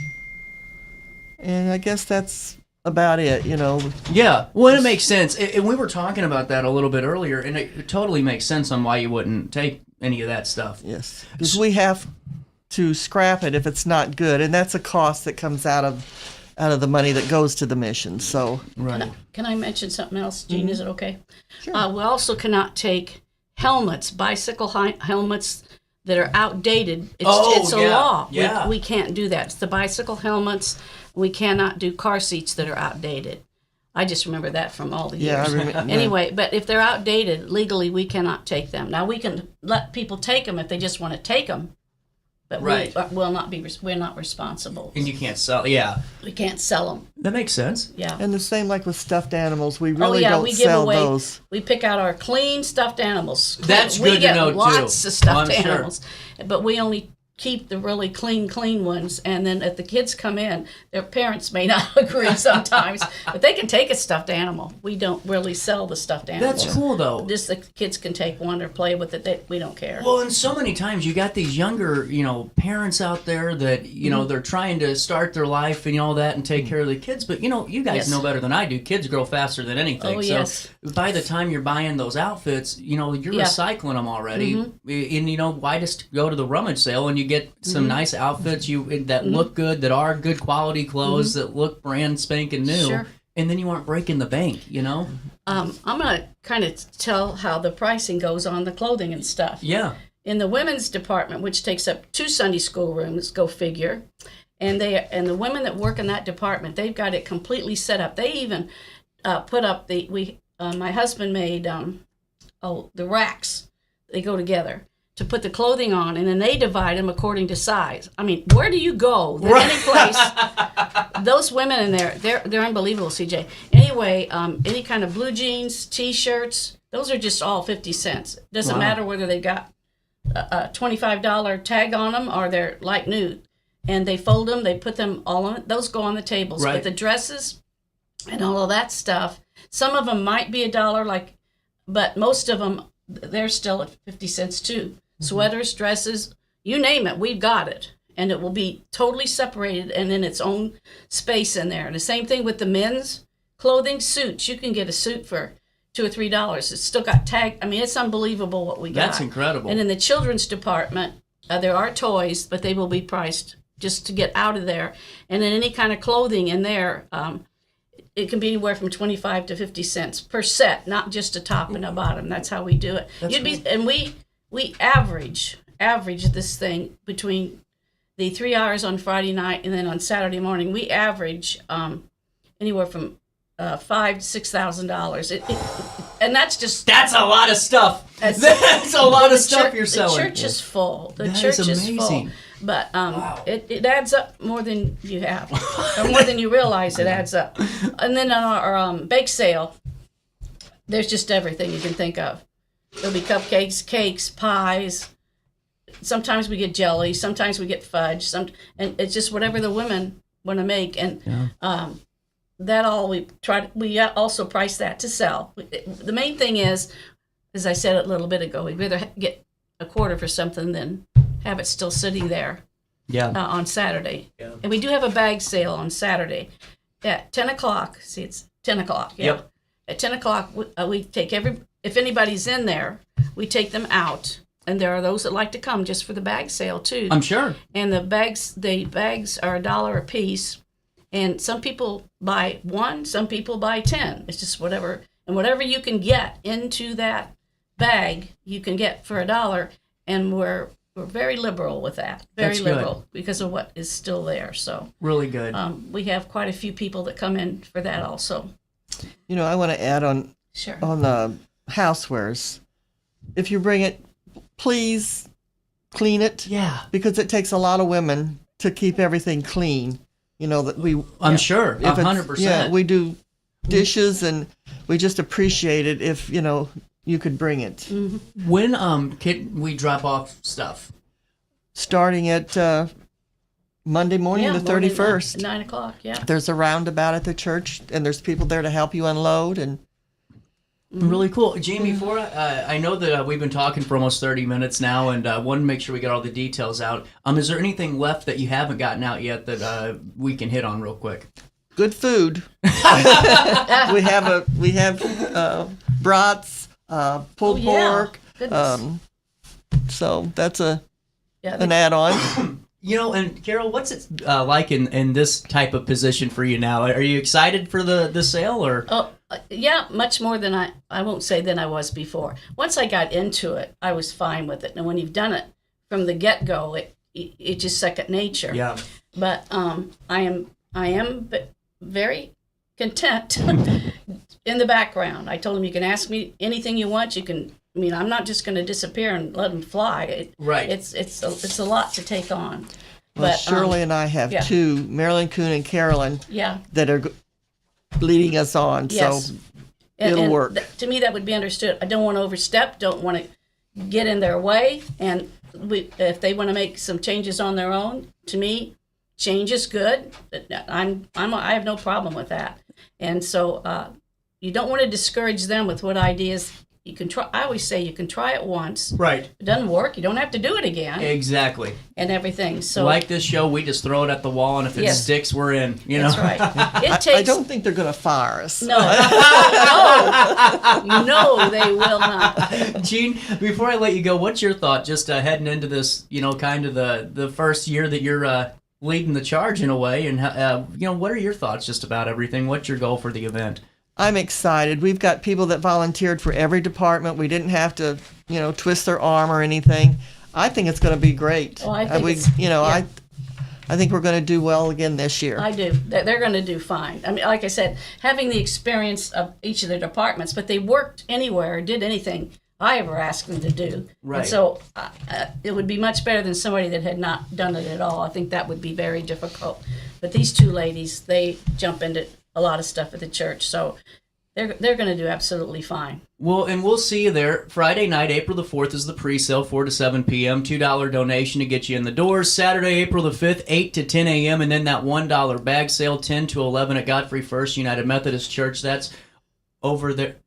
And I guess that's about it, you know. Yeah, well, it makes sense. And we were talking about that a little bit earlier, and it totally makes sense on why you wouldn't take any of that stuff. Yes, because we have to scrap it if it's not good, and that's a cost that comes out of the money that goes to the mission. So, right. Can I mention something else, Jean? Mm-hmm. Is it okay? Sure. We also cannot take helmets, bicycle helmets that are outdated. It's a law. Yeah. We can't do that. It's the bicycle helmets. We cannot do car seats that are outdated. I just remember that from all the years. Anyway, but if they're outdated, legally we cannot take them. Now we can let people take them if they just want to take them, but right. we're not responsible. And you can't sell. Yeah. We can't sell them. That makes sense. Yeah. And the same like with stuffed animals. We really we don't give sell away, those. We pick out our clean stuffed animals. That's good to know, too. We get lots of stuffed I'm sure. animals, but we only keep the really clean ones. And then if the kids come in, their parents may not agree sometimes, but they can take a stuffed animal. We don't really sell the stuffed animals. That's cool, though. Just the kids can take one or play with it. We don't care. Well, and so many times you got these younger, parents out there that, they're trying to start their life and all that and take care of the kids. But, you guys know better than I do. Kids grow faster than anything. Oh, so yes. by the time you're buying those outfits, you're recycling them already. Mm-hmm. And, why just go to the Rummage sale and you get some nice outfits that look good, that are good quality clothes, that look brand spanking new. Sure. And then you aren't breaking the bank, I'm going to kind of tell how the pricing goes on the clothing and stuff. Yeah. In the women's department, which takes up 2 Sunday school rooms, go figure, and the women that work in that department, they've got it completely set up. They even put up my husband made the racks. They go together to put the clothing on, and then they divide them according to size. I mean, where do you go? Any place. Those women in there, they're unbelievable, CJ. Anyway, any kind of blue jeans, T-shirts, those are just all 50 cents. Doesn't matter whether they got a $25 tag on them or they're light nude. And they fold them, they put them all on, those go on the tables. Right. But the dresses and all of that stuff, some of them might be $1, but most of them, they're still at 50 cents too. Sweaters, dresses, you name it, we've got it. And it will be totally separated and in its own space in there. And the same thing with the men's clothing, suits. You can get a suit for $2 or $3. It's still got tag. I mean, it's unbelievable what we got. That's incredible. And in the children's department, there are toys, but they will be priced just to get out of there. And in any kind of clothing in there, it can be anywhere from 25 to 50 cents per set, not just a top and a bottom. That's how we do it. And we average this thing between the 3 hours on Friday night and then on Saturday morning. We average anywhere from $5,000 to $6,000. And that's a lot of stuff. That's a lot of stuff you're selling. The church is full. The church is full. But it adds up more than you have, or more than you realize. It adds up. And then on our bake sale, there's just everything you can think of. There'll be cupcakes, cakes, pies. Sometimes we get jelly. Sometimes we get fudge. And it's just whatever the women want to make. And that all we try. We also price that to sell. The main thing is, as I said a little bit ago, we'd rather get a quarter for something than have it still sitting there. On Saturday. Yeah. And we do have a bag sale on Saturday at 10 o'clock. See, it's 10 o'clock. Yeah. Yep. At 10 o'clock, we take if anybody's in there, we take them out. And there are those that like to come just for the bag sale, too. I'm sure. And the bags are $1 a piece. And some people buy 1, some people buy 10. It's just whatever. And whatever you can get into that bag, you can get for $1. And we're very liberal with that. Very liberal because of what is still there. So really good. We have quite a few people that come in for that also. I want to add on the housewares. If you bring it, please clean it. Yeah. Because it takes a lot of women to keep everything clean. You know, that we... I'm sure, if it's- 100%. Yeah, we do dishes, and we just appreciate it if, you know, you could bring it. Mm-hmm. When can we drop off stuff? Starting at Monday morning, the 31st. 9 o'clock, yeah. There's a roundabout at the church, and there's people there to help you unload. And Really cool. Jamie, before I know that we've been talking for almost 30 minutes now, and want to make sure we get all the details out. Is there anything left that you haven't gotten out yet that we can hit on real quick? Good food. we have brats, pulled pork. So that's an add-on. You know, and Carol, what's it like in this type of position for you now? Are you excited for the sale, or? Oh, yeah, much more than I won't say than I was before. Once I got into it, I was fine with it. And when you've done it from the get-go, it's just second nature. Yeah. But I am very content in the background. I told him, you can ask me anything you want. You can. I mean, I'm not just going to disappear and let them fly. Right. It's a lot to take on. Well, But Shirley and I have two, Marilyn Kuhn and Carolyn, Yeah. that are leading us on. Yes. So it'll work. To me, that would be understood. I don't want to overstep. Don't want to get in their way. And if they want to make some changes on their own, to me, change is good. I have no problem with that. And so you don't want to discourage them with what ideas you can try. I always say you can try it once. Right. If it doesn't work, you don't have to do it again. Exactly. And everything. So like this show, we just throw it at the wall, and if it sticks, we're in. You know. That's right. It takes. I don't think they're going to fire us. No, they will not. Gene, before I let you go, what's your thought just heading into this, you know, kind of the first year that you're leading the charge in a way, and you know, what are your thoughts just about everything? What's your goal for the event? I'm excited. We've got people that volunteered for every department. We didn't have to, you know, twist their arm or anything. I think it's going to be great. Oh, I think I think we're going to do well again this year. I do. They're going to do fine. I mean, like I said, having the experience of each of their departments, but they worked anywhere, did anything I ever asked them to do. Right. And so it would be much better than somebody that had not done it at all. I think that would be very difficult. But these two ladies, they jump into a lot of stuff at the church, so they're going to do absolutely fine. Well, and we'll see you there. Friday night, April the 4th is the pre-sale, 4 to 7 p.m., $2 donation to get you in the doors. Saturday, April the 5th, 8 to 10 a.m., and then that $1 bag sale, 10 to 11 at Godfrey First United Methodist Church. That's over there.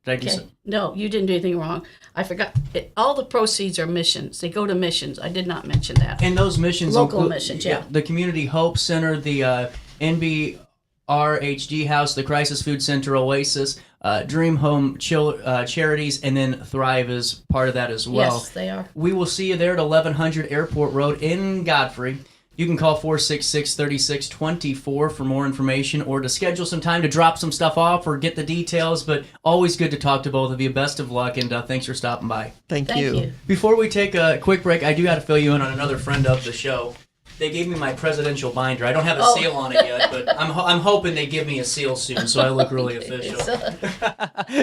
No, you didn't do anything wrong. I forgot. All the proceeds are missions. They go to missions. I did not mention that. And those missions local include, missions, yeah. The Community Hope Center, the NBRHD House, the Crisis Food Center, Oasis, Dream Home Charities, and then Thrive is part of that as well. Yes, they are. We will see you there at 1100 Airport Road in Godfrey. You can call 466-3624 for more information or to schedule some time to drop some stuff off or get the details, but always good to talk to both of you. Best of luck, and thanks for stopping by. Thank you. Before we take a quick break, I do have to fill you in on another friend of the show. They gave me my presidential binder. I don't have a seal on it yet, but I'm hoping they give me a seal soon, so I look really official.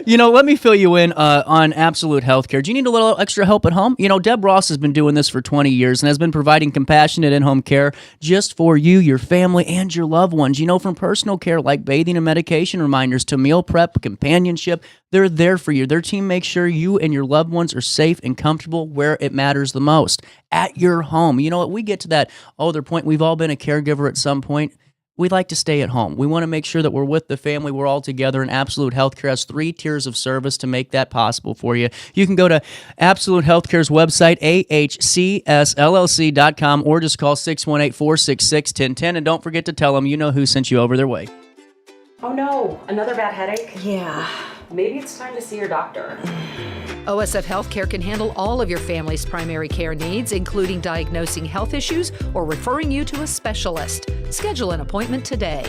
You know, let me fill you in on Absolute Healthcare. Do you need a little extra help at home? You know, Deb Ross has been doing this for 20 years and has been providing compassionate in-home care just for you, your family, and your loved ones. You know, from personal care like bathing and medication reminders to meal prep, companionship, they're there for you. Their team makes sure you and your loved ones are safe and comfortable where it matters the most, at your home. You know what? We get to that older point. We've all been a caregiver at some point. We like to stay at home. We want to make sure that we're with the family. We're all together, and Absolute Healthcare has 3 tiers of service to make that possible for you. You can go to Absolute Healthcare's website, ahcsllc.com, or just call 618-466-1010. And don't forget to tell them you know who sent you over their way. Oh no, another bad headache? Yeah. Maybe it's time to see your doctor. OSF Healthcare can handle all of your family's primary care needs, including diagnosing health issues or referring you to a specialist. Schedule an appointment today.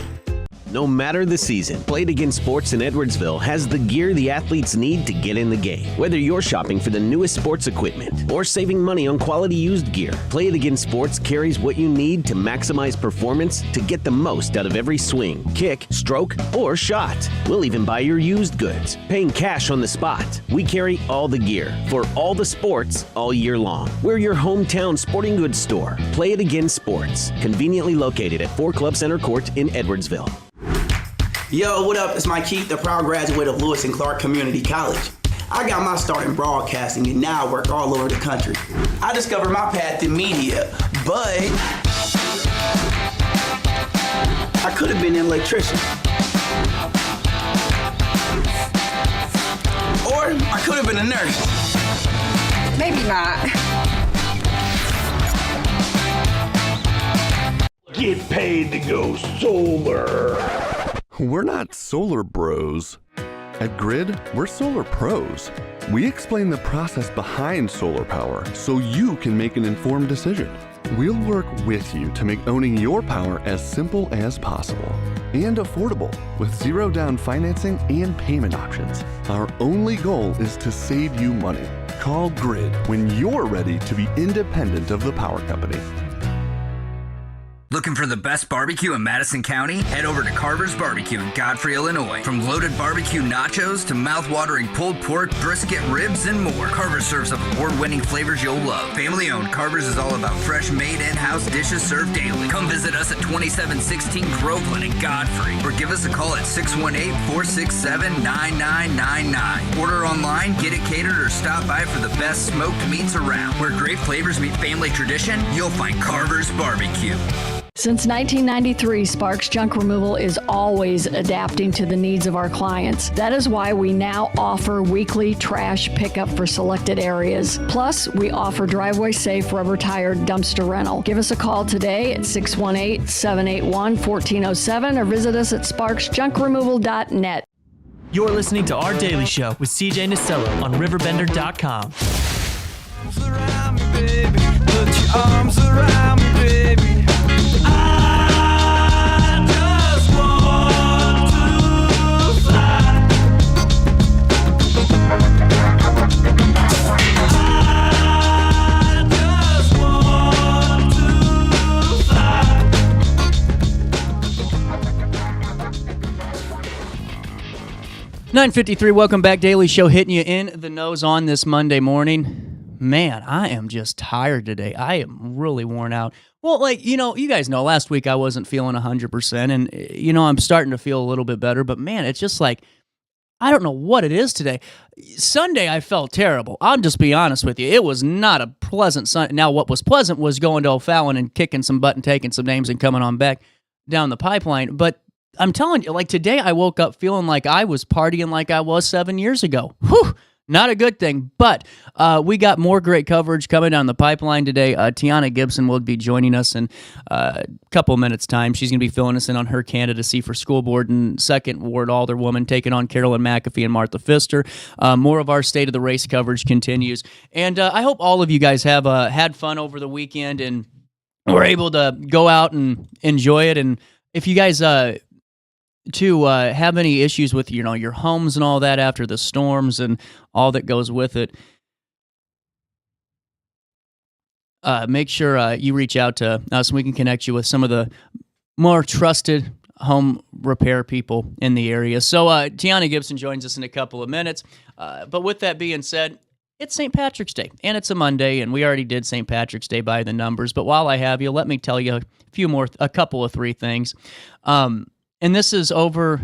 No matter the season, Play It Again Sports in Edwardsville has the gear the athletes need to get in the game. Whether you're shopping for the newest sports equipment or saving money on quality used gear, Play It Again Sports carries what you need to maximize performance to get the most out of every swing, kick, stroke, or shot. We'll even buy your used goods, paying cash on the spot. We carry all the gear for all the sports all year long. We're your hometown sporting goods store. Play It Again Sports, conveniently located at 4 Club Center Court in Edwardsville. Yo, what up? It's Mike Keith, the proud graduate of Lewis and Clark Community College. I got my start in broadcasting and now I work all over the country. I discovered my path in media, but I could have been an electrician. Or I could have been a nurse. Maybe not. Get paid to go solar. We're not solar bros. At Grid, we're solar pros. We explain the process behind solar power so you can make an informed decision. We'll work with you to make owning your power as simple as possible and affordable with zero down financing and payment options. Our only goal is to save you money. Call Grid when you're ready to be independent of the power company. Looking for the best barbecue in Madison County? Head over to Carver's Barbecue in Godfrey, Illinois. From loaded barbecue nachos to mouth-watering pulled pork, brisket, ribs, and more, Carver's serves up award-winning flavors you'll love. Family-owned, Carver's is all about fresh, made in-house dishes served daily. Come visit us at 2716 Groveland in Godfrey, or give us a call at 618-467-9999. Order online, get it catered, or stop by for the best smoked meats around. Where great flavors meet family tradition, you'll find Carver's Barbecue. Since 1993, Sparks Junk Removal is always adapting to the needs of our clients. That is why we now offer weekly trash pickup for selected areas. Plus, we offer driveway-safe rubber-tired dumpster rental. Give us a call today at 618-781-1407 or visit us at sparksjunkremoval.net. You're listening to Our Daily Show with CJ Nistello on RiverBender.com. Around me, baby. Put your arms around me, baby. I just want to fly. I just want to fly. 9:53, welcome back. Daily Show hitting you in the nose on this Monday morning. Man, I am just tired today. I am really worn out. Well, you guys know, last week I wasn't feeling 100%, and, I'm starting to feel a little bit better, but man, it's just like, I don't know what it is today. Sunday, I felt terrible. I'll just be honest with you. It was not a pleasant Sunday. Now, what was pleasant was going to O'Fallon and kicking some butt and taking some names and coming on back down the pipeline, but I'm telling you, today I woke up feeling like I was partying like I was 7 years ago. Whew! Not a good thing, but we got more great coverage coming down the pipeline today. Tiana Gipson will be joining us in a couple minutes' time. She's going to be filling us in on her candidacy for school board and second Ward Alderwoman, taking on Carolyn McAfee and Martha Pfister. More of our State of the Race coverage continues. And I hope all of you guys have had fun over the weekend and were able to go out and enjoy it. And if you guys to have any issues with your homes and all that after the storms and all that goes with it, make sure you reach out to us and we can connect you with some of the more trusted home repair people in the area. So Tiana Gipson joins us in a couple of minutes. But with that being said, it's St. Patrick's Day, and it's a Monday, and we already did St. Patrick's Day by the numbers. But while I have you, let me tell you a couple of three things. And this is over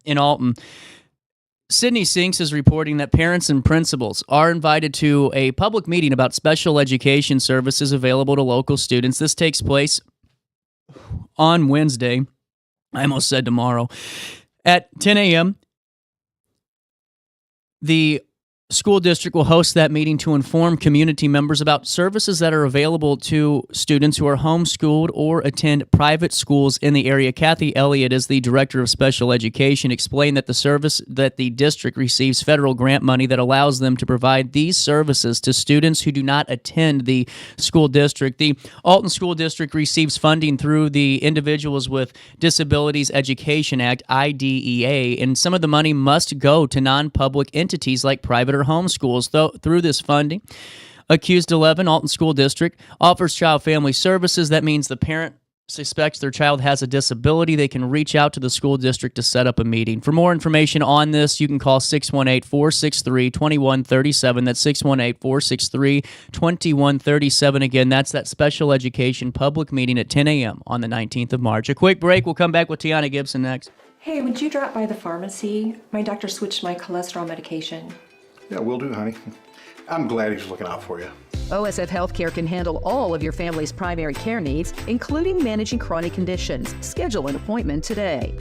in Alton. Sydney Sinks is reporting that parents and principals are invited to a public meeting about special education services available to local students. This takes place on Wednesday. I almost said tomorrow. At 10 a.m., the School District will host that meeting to inform community members about services that are available to students who are homeschooled or attend private schools in the area. Kathy Elliott is the Director of Special Education, explained that the district receives federal grant money that allows them to provide these services to students who do not attend the school district. The Alton School District receives funding through the Individuals with Disabilities Education Act, IDEA, and some of the money must go to non-public entities like private or home schools. Through this funding, Accused 11 Alton School District offers child family services. That means the parent suspects their child has a disability, they can reach out to the school district to set up a meeting. For more information on this, you can call 618-463-2137. That's 618-463-2137. Again, that's that special education public meeting at 10 a.m. on the 19th of March. A quick break. We'll come back with Tiana Gipson next. Hey, would you drop by the pharmacy? My doctor switched my cholesterol medication. Yeah, will do, honey. I'm glad he's looking out for you. OSF Healthcare can handle all of your family's primary care needs, including managing chronic conditions. Schedule an appointment today.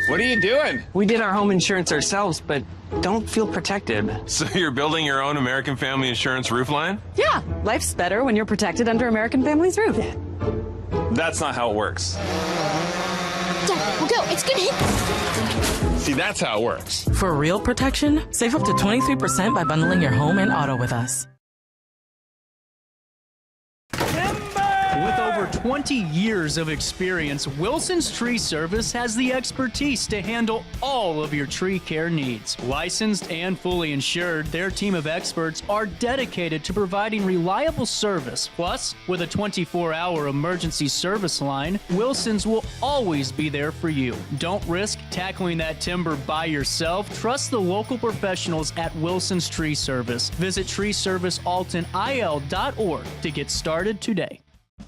What are you doing? We did our home insurance ourselves, but don't feel protected. So you're building your own American Family Insurance roof line? Yeah, life's better when you're protected under American Family's roof. That's not how it works. Dad, we'll go. It's gonna hit. See, that's how it works. For real protection, save up to 23% by bundling your home and auto with us. With over 20 years of experience, Wilson's Tree Service has the expertise to handle all of your tree care needs. Licensed and fully insured, their team of experts are dedicated to providing reliable service. Plus, with a 24-hour emergency service line, Wilson's will always be there for you. Don't risk tackling that timber by yourself. Trust the local professionals at Wilson's Tree Service. Visit treeservicealtonil.org to get started today.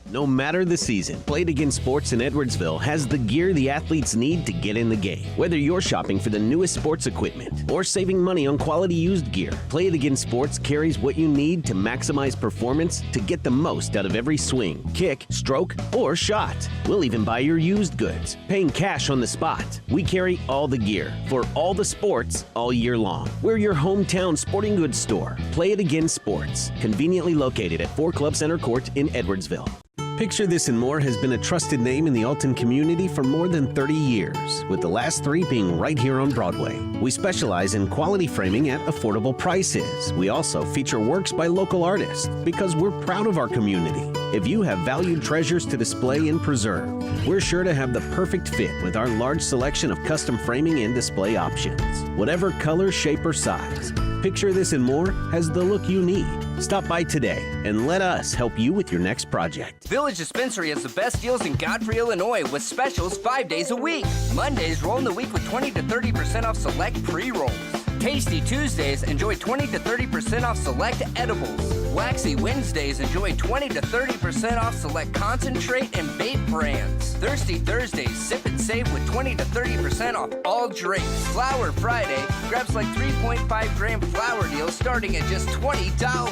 No matter the season, Play It Again Sports in Edwardsville has the gear the athletes need to get in the game. Whether you're shopping for the newest sports equipment or saving money on quality used gear, Play It Again Sports carries what you need to maximize performance to get the most out of every swing, kick, stroke, or shot. We'll even buy your used goods, paying cash on the spot. We carry all the gear for all the sports all year long. We're your hometown sporting goods store. Play It Again Sports, conveniently located at 4 Club Center Court in Edwardsville. Picture This and More has been a trusted name in the Alton community for more than 30 years, with the last 3 being right here on Broadway. We specialize in quality framing at affordable prices. We also feature works by local artists because we're proud of our community. If you have valued treasures to display and preserve, we're sure to have the perfect fit with our large selection of custom framing and display options. Whatever color, shape, or size, Picture This and More has the look you need. Stop by today and let us help you with your next project. Village Dispensary has the best deals in Godfrey, Illinois with specials 5 days a week. Mondays roll in the week with 20 to 30% off select pre-rolls. Tasty Tuesdays, enjoy 20 to 30% off select edibles. Waxy Wednesdays, enjoy 20 to 30% off select concentrate and vape brands. Thirsty Thursdays, sip and save with 20 to 30% off all drinks. Flower Friday, grab like 3.5 gram flower deals starting at just $20.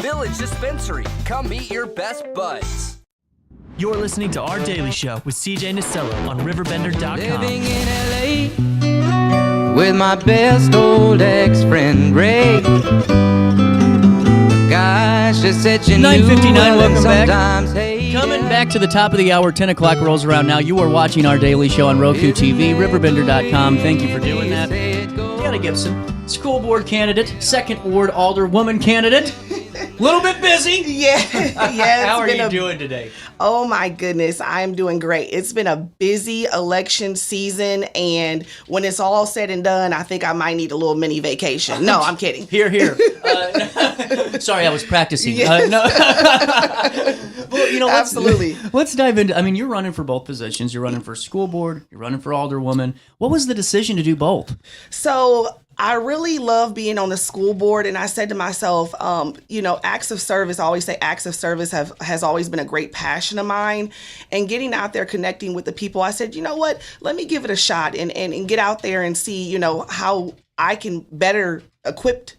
Village Dispensary, come meet your best buds. You're listening to Our Daily Show with CJ Nistello on RiverBender.com. Living in LA with my best old ex-friend Ray. Gosh, just said you 9:59, welcome back. Hey, Coming back to the top of the hour, 10 o'clock rolls around now. You are watching Our Daily Show on Roku TV, RiverBender.com. Thank you for doing that. Tiana Gipson, school board candidate, 2nd Ward Alderwoman candidate. A little bit busy. Yeah. How are you doing today? Oh my goodness, I'm doing great. It's been a busy election season, and when it's all said and done, I think I might need a little mini vacation. No, I'm kidding. Here. Sorry, I was practicing. Yes. No. Well, Absolutely. Let's dive into. I mean, you're running for both positions. You're running for school board. You're running for alderwoman. What was the decision to do both? So I really love being on the school board, and I said to myself, acts of service, I always say acts of service has always been a great passion of mine, and getting out there, connecting with the people, I said, you know what, let me give it a shot and get out there and see, how I can better equip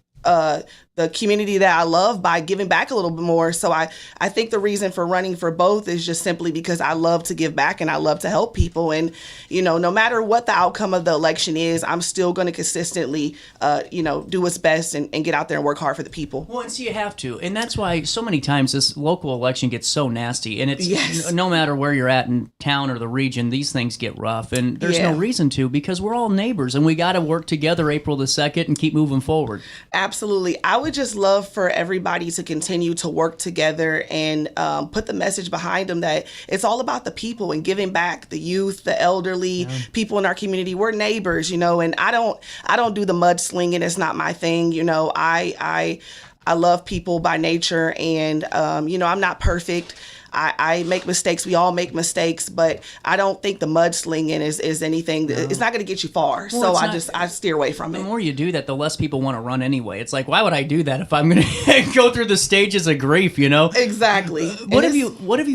the community that I love by giving back a little bit more. So I think the reason for running for both is just simply because I love to give back and I love to help people. And, no matter what the outcome of the election is, I'm still going to consistently, do what's best and get out there and work hard for the people. Well, and so you have to. And that's why so many times this local election gets so nasty. And it's no matter where you're at in town or the region, these things get rough. And there's no reason to, because we're all neighbors and we got to work together April the 2nd and keep moving forward. Absolutely. I would just love for everybody to continue to work together and put the message behind them that it's all about the people and giving back, the youth, the elderly, people in our community. We're neighbors, and I don't do the mudslinging. It's not my thing. I love people by nature, and I'm not perfect. I make mistakes. We all make mistakes, but I don't think the mudslinging is anything. It's not going to get you far. Well, so I steer away from it. The more you do that, the less people want to run anyway. It's like, why would I do that if I'm going to go through the stages of grief? Exactly. What have you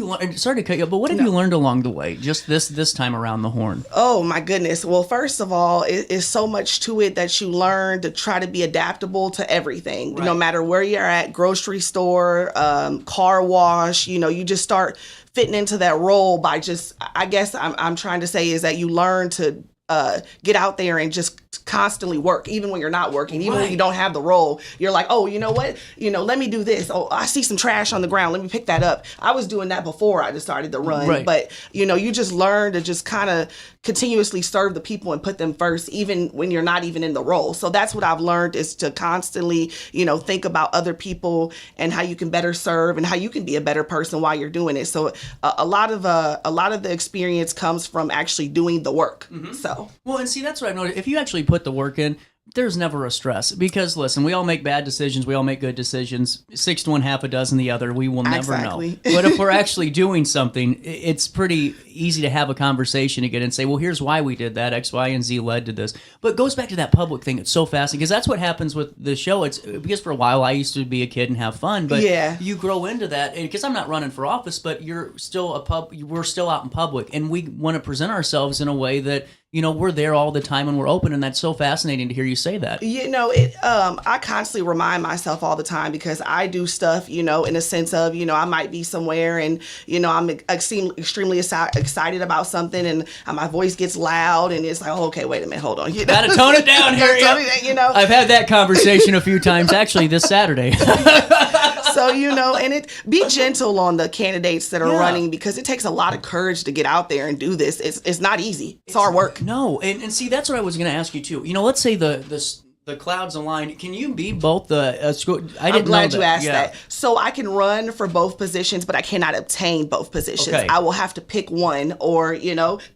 learned? Sorry to cut you off, but what have you learned along the way? Just this time around the horn. Oh my goodness. Well, first of all, it's so much to it that you learn to try to be adaptable to everything. Right. No matter where you're at, grocery store, car wash. You just start fitting into that role by I guess I'm trying to say is that you learn to get out there and just constantly work, even when you're not working, even when you don't have the role. You're like, oh, you know what? Let me do this. Oh, I see some trash on the ground. Let me pick that up. I was doing that before I just started to run. Right. But, you just learn to just kind of continuously serve the people and put them first, even when you're not even in the role. So that's what I've learned, is to constantly, think about other people and how you can better serve and how you can be a better person while you're doing it. So a lot of the experience comes from actually doing the work. Mm-hmm. So. Well, and see, that's what I've noticed. If you actually put the work in, there's never a stress, because listen, we all make bad decisions, we all make good decisions. 6 to 1, half a dozen the other. We will never know. But if we're actually doing something, it's pretty easy to have a conversation again and say, well, here's why we did that. X, Y, and Z led to this. But it goes back to that public thing. It's so fascinating, because that's what happens with the show. It's because for a while I used to be a kid and have fun, but you grow into that. Because I'm not running for office, but you're still we're still out in public, and we want to present ourselves in a way that we're there all the time and we're open, and that's so fascinating to hear you say that. I constantly remind myself all the time, because I do stuff, in a sense of, I might be somewhere and, I'm extremely excited about something, and my voice gets loud, and it's like, oh, okay, wait a minute, hold on. Gotta tone it down here. I've had that conversation a few times, actually, this Saturday. So, and be gentle on the candidates that are running, because it takes a lot of courage to get out there and do this. It's not easy. It's hard work. No, and see, that's what I was going to ask you too. Let's say the clouds align. Can you be both the school? I'm glad you asked that. So I can run for both positions, but I cannot obtain both positions. Okay. I will have to pick one, or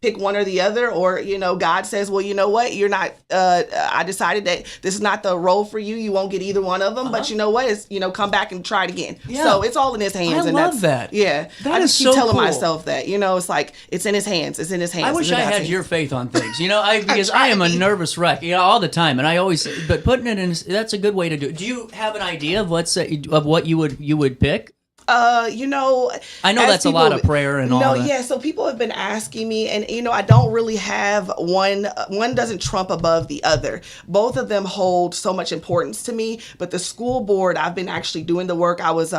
pick one or the other, or God says, well, you know what, you're not. I decided that this is not the role for you. You won't get either one of them. But you know what? It's come back and try it again. Yeah. So it's all in His hands. I love that. Yeah, that I just keep so telling cool. myself that. It's like it's in His hands. It's in His hands. I wish I had your faith on things. Because I am a nervous wreck. All the time, and I always. But putting it in, that's a good way to do it. Do you have an idea of what you would pick? I know that's a lot of prayer and all that. No, yeah. So people have been asking me, and I don't really have one. One doesn't trump above the other. Both of them hold so much importance to me. But the school board, I've been actually doing the work. I was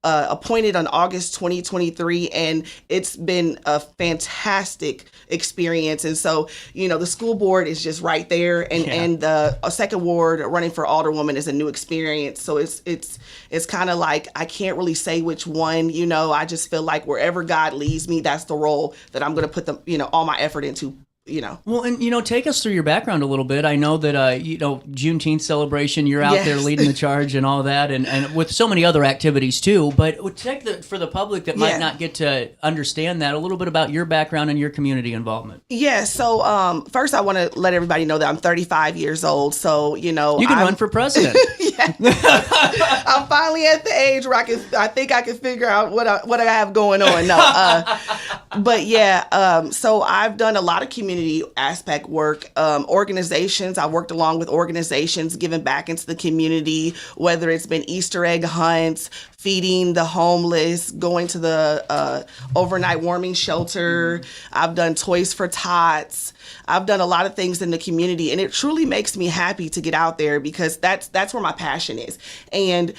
appointed on August 2023, and it's been a fantastic experience. And so, the school board is just right there, and the second ward running for Alderwoman is a new experience. So it's kind of like I can't really say which one. I just feel like wherever God leads me, that's the role that I'm going to put all my effort into. Well, and take us through your background a little bit. I know that Juneteenth celebration, you're out there leading the charge and all that, and with so many other activities too. But for the public that might not get to understand that, a little bit about your background and your community involvement. Yeah. So first, I want to let everybody know that I'm 35 years old. So you can run for president. I'm finally at the age where I think I can figure out what I have going on. No, but yeah. So I've done a lot of community aspect work, organizations. I worked along with organizations, giving back into the community, whether it's been Easter egg hunts, feeding the homeless, going to the overnight warming shelter. I've done Toys for Tots. I've done a lot of things in the community, and it truly makes me happy to get out there because that's where my passion is. And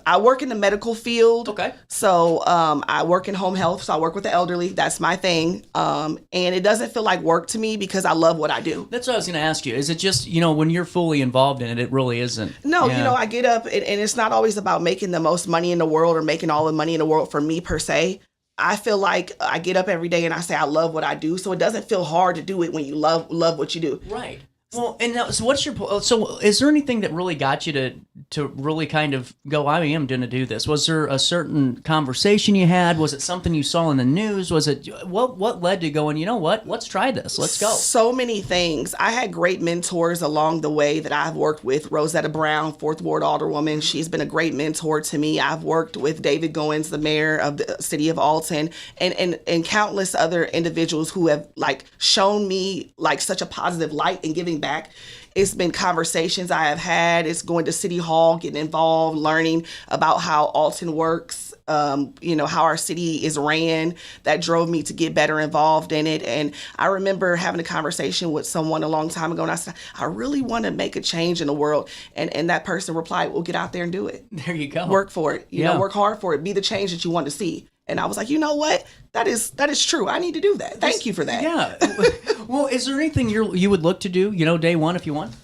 I work in the medical field. Okay. So I work in home health. So I work with the elderly. That's my thing. And it doesn't feel like work to me because I love what I do. That's what I was going to ask you. Is it just, when you're fully involved in it, it really isn't? No, I get up and it's not always about making the most money in the world or making all the money in the world for me per se. I feel like I get up every day and I say I love what I do. So it doesn't feel hard to do it when you love what you do. Right. Well, and now, so is there anything that really got you to really kind of go, I am going to do this? Was there a certain conversation you had? Was it something you saw in the news? Was it, what led to going, you know what, let's try this, let's go? So many things. I had great mentors along the way that I've worked with. Rosetta Brown, 4th Ward Alderwoman, she's been a great mentor to me. I've worked with David Goins, the mayor of the city of Alton, and countless other individuals who have shown me such a positive light in giving back. It's been conversations I have had. It's going to City Hall, getting involved, learning about how Alton works, how our city is ran. That drove me to get better involved in it. And I remember having a conversation with someone a long time ago, and I said, I really want to make a change in the world. And that person replied, well, get out there and do it. There you go. Work for it. Work hard for it. Be the change that you want to see. And I was like, you know what? That is true. I need to do that. Thank you for that. Yeah. Well, is there anything you would look to do, day one if you want?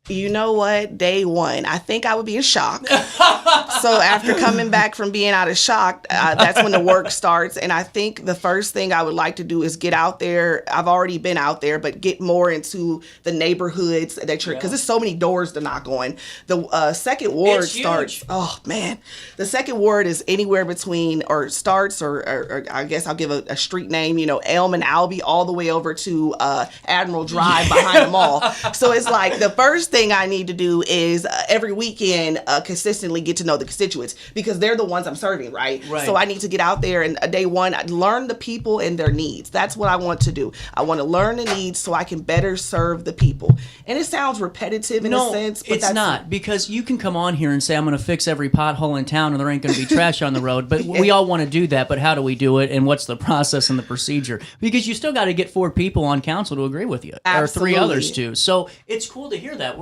You know what? Day one, I think I would be in shock. So after coming back from being out of shock, that's when the work starts. And I think the first thing I would like to do is get out there. I've already been out there, but get more into the neighborhoods that because there's so many doors to knock on. The second ward starts. Oh man, the second ward is anywhere between or starts or I guess I'll give a street name. Elm and Albee all the way over to Admiral Drive behind the mall. So it's like the first thing I need to do is every weekend consistently get to know the constituents because they're the ones I'm serving, right? So I need to get out there and day one, learn the people and their needs. That's what I want to do. I want to learn the needs so I can better serve the people. And it sounds repetitive in a sense, but it's not, because you can come on here and say, I'm going to fix every pothole in town and there ain't going to be trash on the road, but we all want to do that, but how do we do it and what's the process and the procedure? Because you still got to get 4 people on council to agree with you. Absolutely. Or 3 others too. So it's cool to hear that.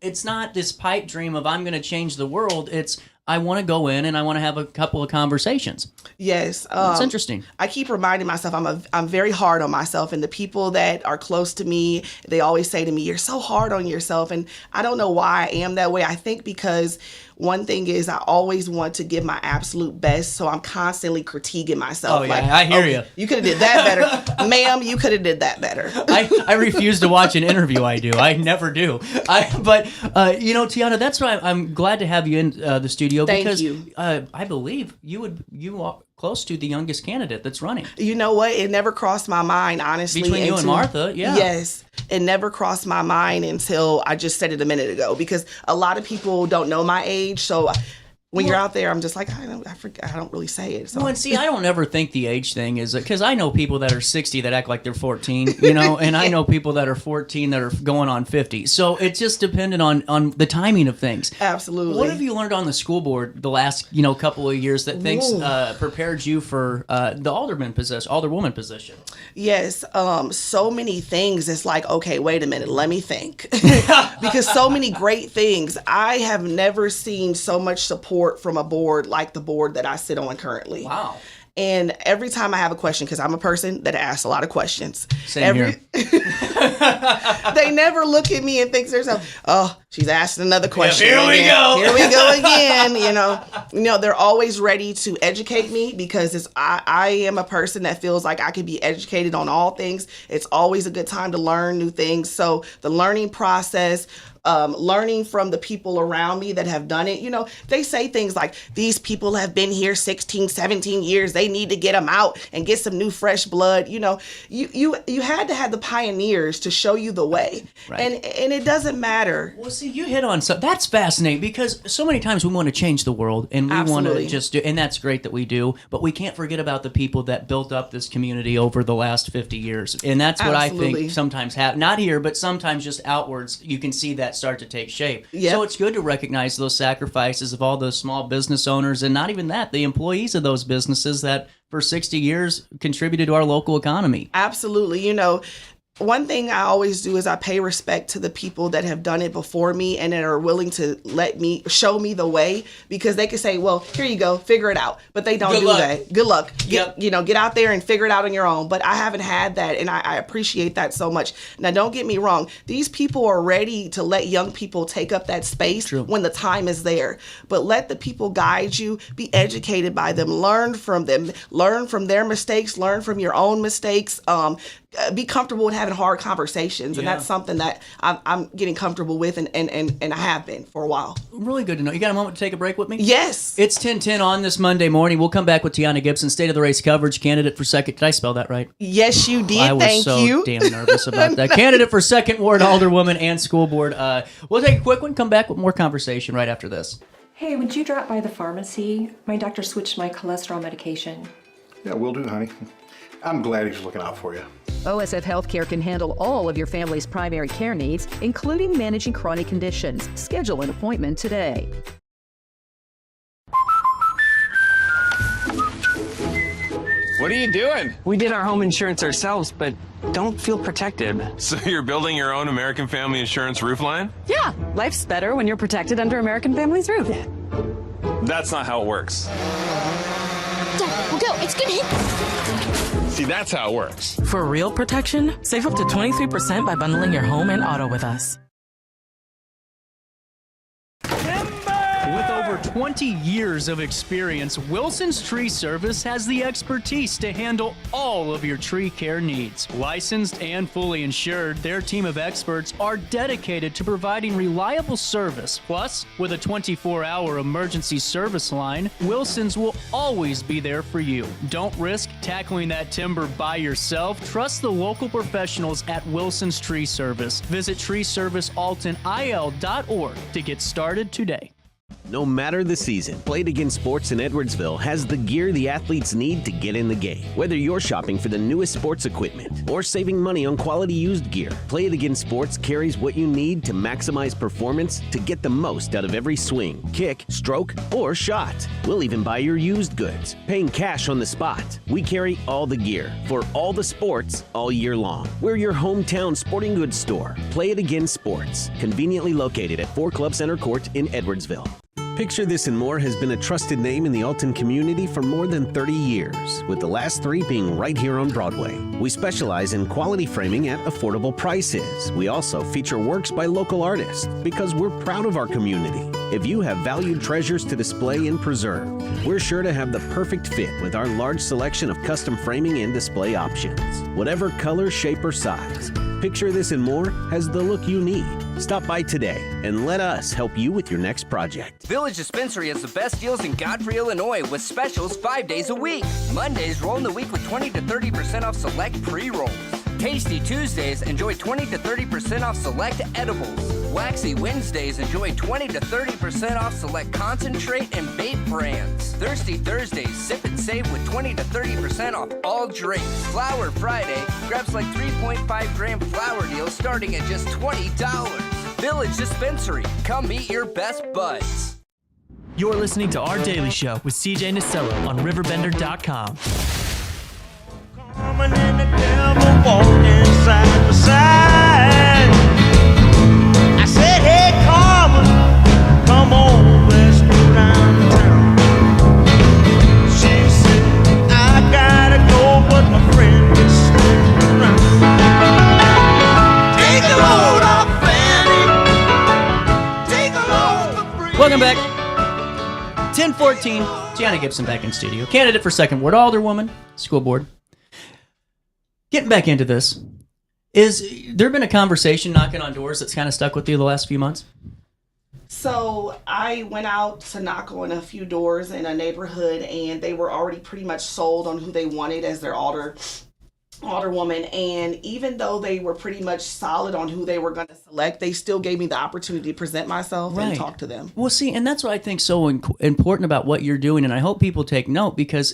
It's not this pipe dream of I'm going to change the world. It's I want to go in and I want to have a couple of conversations. Yes. It's interesting. I keep reminding myself I'm very hard on myself, and the people that are close to me, they always say to me, you're so hard on yourself. And I don't know why I am that way. I think because one thing is I always want to give my absolute best, so I'm constantly critiquing myself. Oh, yeah, I hear you. You could have did that better. Ma'am, you could have did that better. I refuse to watch an interview I do. I never do. But Tiana, that's why I'm glad to have you in the studio. Thank because you. I believe you are close to the youngest candidate that's running. You know what? It never crossed my mind, honestly. Between you and Martha, yeah. Yes. It never crossed my mind until I just said it a minute ago, because a lot of people don't know my age. So when you're out there, I'm just like, I don't really say it. So. Well, and see, I don't ever think the age thing is, because I know people that are 60 that act like they're 14, and I know people that are 14 that are going on 50. So it's just dependent on the timing of things. Absolutely. What have you learned on the school board the last couple of years that thinks prepared you for the alderwoman position? Yes, so many things. It's like, okay, wait a minute, let me think, because so many great things. I have never seen so much support from a board like the board that I sit on currently. Wow. And every time I have a question, because I'm a person that asks a lot of questions. Same here. They never look at me and think to themselves, oh, she's asking another question. Yeah, Here we go again. They're always ready to educate me, because I am a person that feels like I can be educated on all things. It's always a good time to learn new things. So the learning process, learning from the people around me that have done it. They say things like, these people have been here 16, 17 years. They need to get them out and get some new fresh blood. You had to have the pioneers to show you the way. Right. And it doesn't matter. Well, see, See, you hit on something. That's fascinating because so many times we want to change the world and we want to just do, and that's great that we do, but we can't forget about the people that built up this community over the last 50 years. And that's what I think sometimes happens. Not here, but sometimes just outwards, you can see that start to take shape. Yep. So it's good to recognize those sacrifices of all those small business owners, and not even that, the employees of those businesses that for 60 years contributed to our local economy. Absolutely. One thing I always do is I pay respect to the people that have done it before me and that are willing to show me the way, because they can say, well, here you go, figure it out. But they don't do that. Good luck. Get out there and figure it out on your own. But I haven't had that, and I appreciate that so much. Now, don't get me wrong. These people are ready to let young people take up that space when the time is there. But let the people guide you. Be educated by them. Learn from them. Learn from their mistakes. Learn from your own mistakes. Be comfortable with having hard conversations, and that's something that I'm getting comfortable with, and I have been for a while. Really good to know. You got a moment to take a break with me? Yes. It's 10:10 on this Monday morning. We'll come back with Tiana Gipson, State of the Race coverage, candidate for second. Did I spell that right? Yes, you did. I was damn nervous about that. Candidate for second Ward Alderwoman and school board. We'll take a quick one, come back with more conversation right after this. Hey, would you drop by the pharmacy? My doctor switched my cholesterol medication. Yeah, will do, honey. I'm glad he's looking out for you. OSF Healthcare can handle all of your family's primary care needs, including managing chronic conditions. Schedule an appointment today. What are you doing? We did our home insurance ourselves, but don't feel protected. So you're building your own American Family Insurance roof line? Yeah, life's better when you're protected under American Family's roof. That's not how it works. Dad, we'll go. It's gonna hit. See, that's how it works. For real protection, save up to 23% by bundling your home and auto with us. With over 20 years of experience, Wilson's Tree Service has the expertise to handle all of your tree care needs. Licensed and fully insured, their team of experts are dedicated to providing reliable service. Plus, with a 24-hour emergency service line, Wilson's will always be there for you. Don't risk tackling that timber by yourself. Trust the local professionals at Wilson's Tree Service. Visit treeservicealtonil.org to get started today. No matter the season, Play It Again Sports in Edwardsville has the gear the athletes need to get in the game. Whether you're shopping for the newest sports equipment or saving money on quality used gear, Play It Again Sports carries what you need to maximize performance to get the most out of every swing, kick, stroke, or shot. We'll even buy your used goods, paying cash on the spot. We carry all the gear for all the sports all year long. We're your hometown sporting goods store. Play It Again Sports, conveniently located at 4 Club Center Court in Edwardsville. Picture This and More has been a trusted name in the Alton community for more than 30 years, with the last 3 being right here on Broadway. We specialize in quality framing at affordable prices. We also feature works by local artists because we're proud of our community. If you have valued treasures to display and preserve, we're sure to have the perfect fit with our large selection of custom framing and display options. Whatever color, shape, or size, Picture This and More has the look you need. Stop by today and let us help you with your next project. Village Dispensary has the best deals in Godfrey, Illinois with specials 5 days a week. Mondays roll in the week with 20 to 30% off select pre-rolls. Tasty Tuesdays enjoy 20 to 30% off select edibles. Waxy Wednesdays enjoy 20 to 30% off select concentrate and vape brands. Thirsty Thursdays sip and save with 20 to 30% off all drinks. Flower Friday grabs like 3.5 gram flower deals starting at just $20. Village Dispensary, come meet your best buds. You're listening to Our Daily Show with CJ Nicello on RiverBender.com. Coming in the devil walking side by side. I said, hey, Carmen, come on, let's go downtown. She said, I gotta go, but my friend is sticking around. Take the load off, Fanny. Take the load for free. Welcome back. 10:14. Tiana Gipson back in studio. Candidate for second Ward Alderwoman, school board. Getting back into this, is there been a conversation knocking on doors that's kind of stuck with you the last few months? So I went out to knock on a few doors in a neighborhood, and they were already pretty much sold on who they wanted as their alder. Alderwoman, and even though they were pretty much solid on who they were going to select, they still gave me the opportunity to present myself and talk to them. Well, see, and that's what I think so important about what you're doing, and I hope people take note because,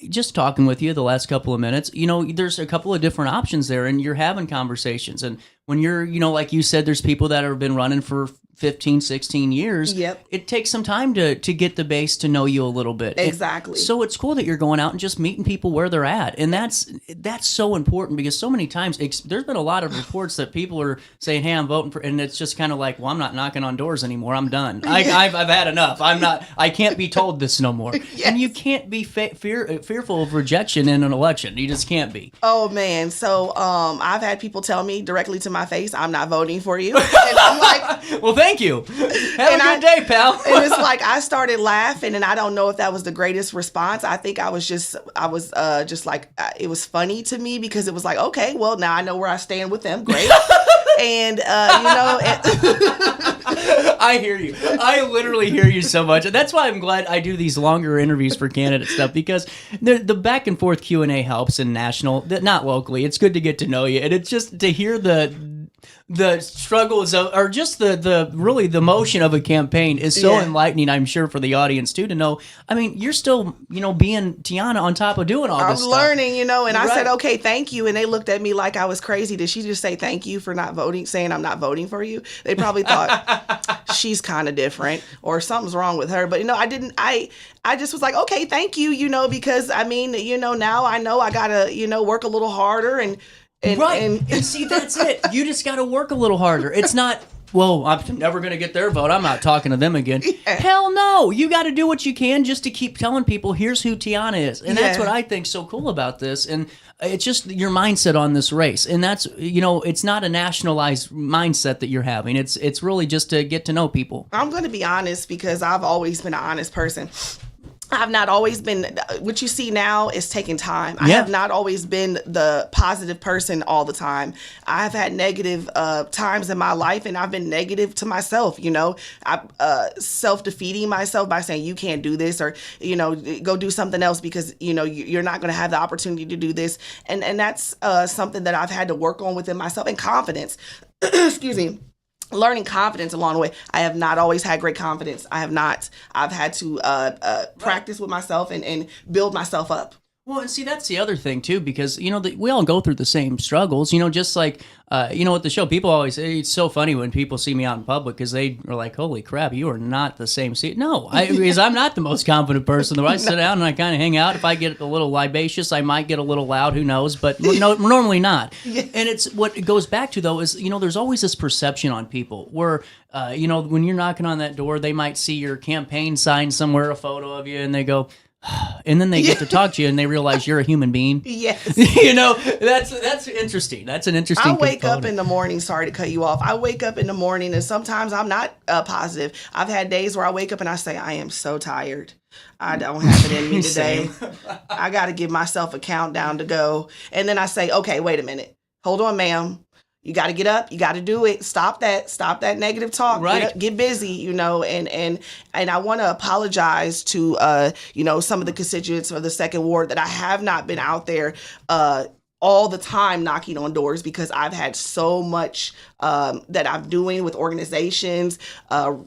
just talking with you the last couple of minutes, there's a couple of different options there, and you're having conversations, and when you're, like you said, there's people that have been running for 15, 16 years. Yep. It takes some time to get the base to know you a little bit. Exactly. So it's cool that you're going out and just meeting people where they're at. And that's so important because so many times there's been a lot of reports that people are saying, hey, I'm voting for, and it's just kind of like, well, I'm not knocking on doors anymore. I'm done. I've had enough. I can't be told this no more. Yes. And you can't be fearful of rejection in an election. You just can't be. Oh, man. So I've had people tell me directly to my face, I'm not voting for you. And I'm like, well, thank you. Have a good day, pal. And it's like I started laughing, and I don't know if that was the greatest response. I think I was just like, it was funny to me because it was like, okay, well, now I know where I stand with them. Great. And, I hear you. I literally hear you so much. And that's why I'm glad I do these longer interviews for candidate stuff because the back and forth Q&A helps in national, not locally. It's good to get to know you. And it's just to hear the struggles of, or just the motion of a campaign is so enlightening, I'm sure, for the audience too, to know, I mean, you're still, being Tiana on top of doing all this stuff. I'm learning, and I said, okay, thank you. And they looked at me like I was crazy. Did she just say thank you for not voting, saying I'm not voting for you? They probably thought she's kind of different or something's wrong with her. But, I didn't, I just was like, okay, thank you, because I mean, now I know I gotta, work a little harder and see, that's it. You just got to work a little harder. It's not, well, I'm never going to get their vote. I'm not talking to them again. Yeah. Hell no. You got to do what you can just to keep telling people, here's who Tiana is. And that's what I think so cool about this. And it's just your mindset on this race. And that's, it's not a nationalized mindset that you're having. It's really just to get to know people. I'm going to be honest because I've always been an honest person. I've not always been, what you see now is taking time. I have not always been the positive person all the time. I've had negative times in my life, and I've been negative to myself, I'm self-defeating myself by saying, you can't do this, or, go do something else because, you're not going to have the opportunity to do this. And that's something that I've had to work on within myself, and confidence. Excuse me. Learning confidence along the way. I have not always had great confidence. I have not. I've had to practice with myself and build myself up. Well, and see, that's the other thing, too, because, we all go through the same struggles, just like, with the show, people always say, it's so funny when people see me out in public because they are like, holy crap, you are not the same seat. No, because I'm not the most confident person. The way I sit down and I kind of hang out. If I get a little libatious, I might get a little loud, who knows, but normally not. Yeah. And it's what it goes back to, though, is, there's always this perception on people where, when you're knocking on that door, they might see your campaign sign somewhere, a photo of you, and they go, and then they get to talk to you and they realize you're a human being. Yes. That's interesting. That's an interesting I wake up in the morning, sorry to cut you off. I wake up in the morning and sometimes I'm not positive. I've had days where I wake up and I say, I am so tired. I don't have it in me today. I got to give myself a countdown to go. And then I say, okay, wait a minute. Hold on, ma'am. You got to get up. You got to do it. Stop that negative talk. Right. Get busy, and I want to apologize to, some of the constituents of the second ward that I have not been out there, all the time knocking on doors because I've had so much that I'm doing with organizations,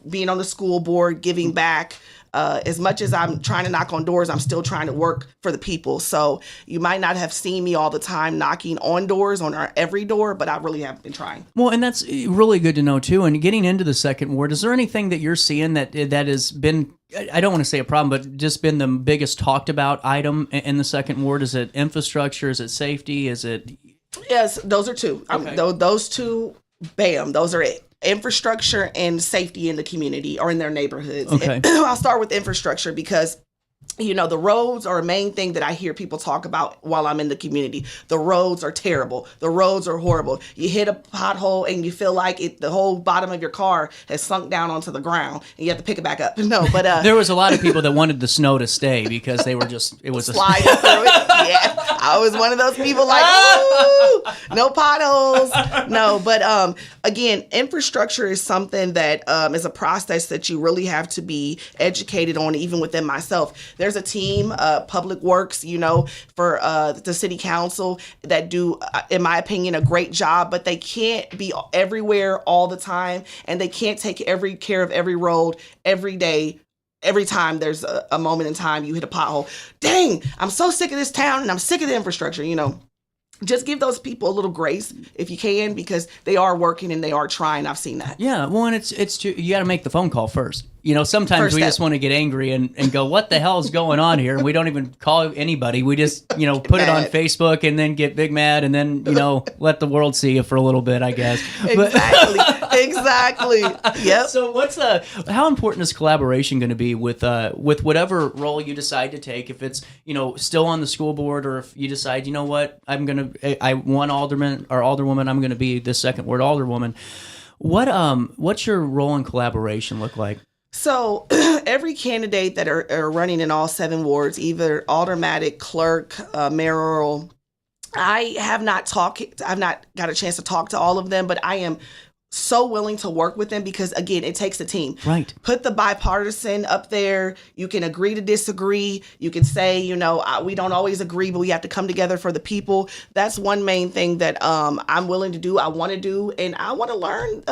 being on the school board, giving back. As much as I'm trying to knock on doors, I'm still trying to work for the people. So you might not have seen me all the time knocking on doors, on every door, but I really have been trying. Well, and that's really good to know, too. And getting into the second ward, is there anything that you're seeing that has been, I don't want to say a problem, but just been the biggest talked about item in the second ward? Is it infrastructure? Is it safety? Is it? Yes, those are two. Okay. Those two, bam, those are it. Infrastructure and safety in the community or in their neighborhoods. Okay. I'll start with infrastructure because the roads are a main thing that I hear people talk about while I'm in the community. The roads are terrible. The roads are horrible. You hit a pothole and you feel like the whole bottom of your car has sunk down onto the ground and you have to pick it back up. No, but there was a lot of people that wanted the snow to stay because they were it was sliding through it. Yeah, I was one of those people like, ooh. No potholes. No, but again, infrastructure is something that is a process that you really have to be educated on, even within myself. There's a team, Public Works, for the city council that do, in my opinion, a great job, but they can't be everywhere all the time, and they can't take every care of every road every day. Every time there's a moment in time you hit a pothole. Dang, I'm so sick of this town and I'm sick of the infrastructure, Just give those people a little grace if you can, because they are working and they are trying. I've seen that. Yeah, well, and it's you got to make the phone call first. Sometimes First we step. just want to get angry and go, what the hell is going on here? And we don't even call anybody. We just, put it on Facebook and then get big mad and then, let the world see you for a little bit, I guess. Exactly. Yep. So how important is collaboration going to be with whatever role you decide to take? If it's, still on the school board, or if you decide, what, I want alderman or alderwoman, I'm going to be the second ward alderwoman. What's your role in collaboration look like? So every candidate that are running in all 7 wards, either aldermatic, clerk, mayoral, I have not got a chance to talk to all of them, but I am so willing to work with them because, again, it takes a team. Right. Put the bipartisan up there. You can agree to disagree. You can say, we don't always agree, but we have to come together for the people. That's one main thing that I'm willing to do. I want to do, and I want to learn,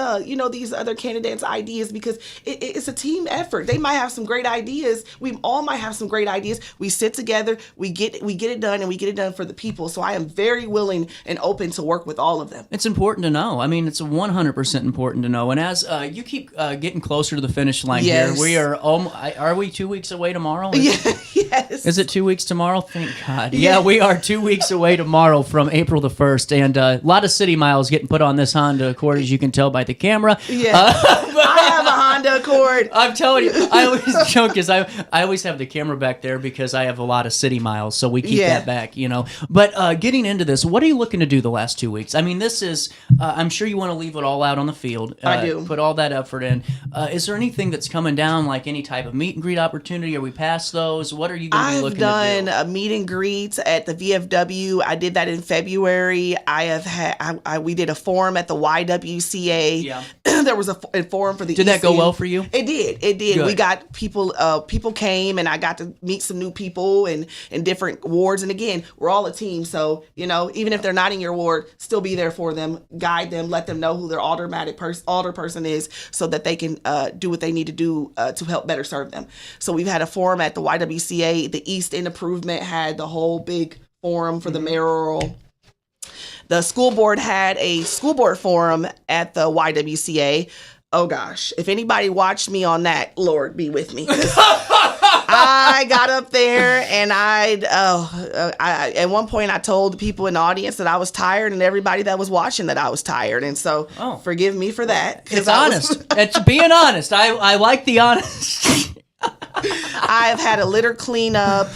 these other candidates' ideas, because it's a team effort. They might have some great ideas. We all might have some great ideas. We sit together, we get it done, and we get it done for the people. So I am very willing and open to work with all of them. It's important to know. I mean, it's 100% important to know. And as you keep getting closer to the finish line here, we are we 2 weeks away tomorrow? Yes. Is it 2 weeks tomorrow? Thank God. Yeah, we are 2 weeks away tomorrow from April the 1st. And a lot of city miles getting put on this Honda Accord, as you can tell by the camera. Yeah. I have a Honda Accord. I'm telling you, I always joke because I always have the camera back there because I have a lot of city miles, so we keep that back, But getting into this, what are you looking to do the last 2 weeks? I mean, this is, I'm sure you want to leave it all out on the field. I do. Put all that effort in. Is there anything that's coming down, like any type of meet and greet opportunity? Are we past those? What are you going to be looking to do? I've done a meet and greet at the VFW. I did that in February. We did a forum at the YWCA. Yeah. There was a forum for the Did that go well for you? It did. Good. We got people came, and I got to meet some new people in different wards. And again, we're all a team. So, even if they're not in your ward, still be there for them, guide them, let them know who their alder person is, so that they can do what they need to do to help better serve them. So we've had a forum at the YWCA. The East End Improvement had the whole big forum for the mayoral. The school board had a school board forum at the YWCA. Oh gosh, if anybody watched me on that, Lord be with me. I got up there and I at one point I told the people in the audience that I was tired, and everybody that was watching that I was tired. And so forgive me for that. It's honest. It's being honest. I like the honest. I've had a litter cleanup.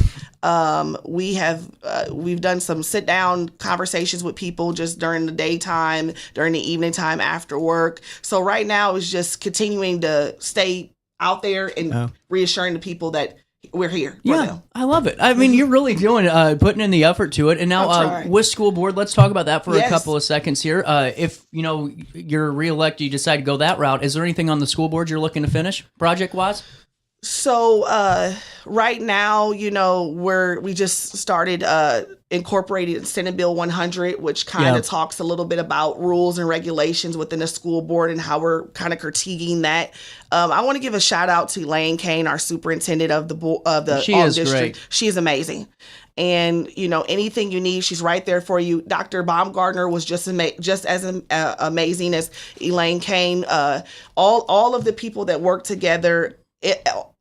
We've done some sit down conversations with people just during the daytime, during the evening time after work. So right now it's just continuing to stay out there and reassuring the people that we're here. Yeah, I love it. I mean, you're really doing putting in the effort to it. And now with school board, let's talk about that for a couple of seconds here. If you're reelected, you decide to go that route, is there anything on the school board you're looking to finish project wise? So right now, we just started incorporating Senate Bill 100, which kind of talks a little bit about rules and regulations within the school board and how we're kind of critiquing that. I want to give a shout out to Elaine Kane, our superintendent of the Alton district. Great. She is amazing. And, anything you need, she's right there for you. Dr. Baumgartner was just as amazing as Elaine Kane. All of the people that work together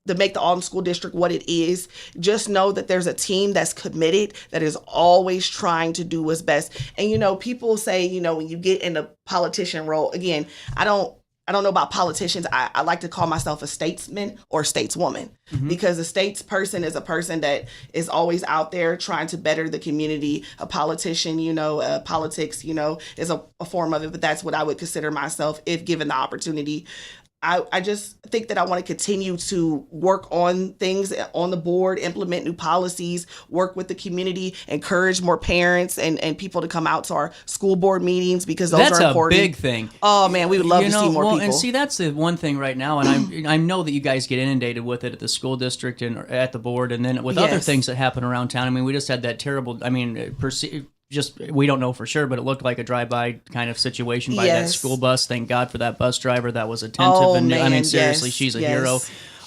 to make the Alton School District what it is. Just know that there's a team that's committed, that is always trying to do what's best. And, people say, when you get in a politician role, again, I don't know about politicians. I like to call myself a statesman or stateswoman, because a statesperson is a person that is always out there trying to better the community. A politician, politics, is a form of it, but that's what I would consider myself if given the opportunity. I just think that I want to continue to work on things on the board, implement new policies, work with the community, encourage more parents and people to come out to our school board meetings because those are important. That's a big thing. Oh man, we would love to see more people. And see, that's the one thing right now, and I know that you guys get inundated with it at the school district and at the board, and then with other things that happen around town. I mean, we just had that terrible. I mean, we don't know for sure, but it looked like a drive-by kind of situation by that school bus. Thank God for that bus driver that was attentive. I mean, seriously, she's a hero.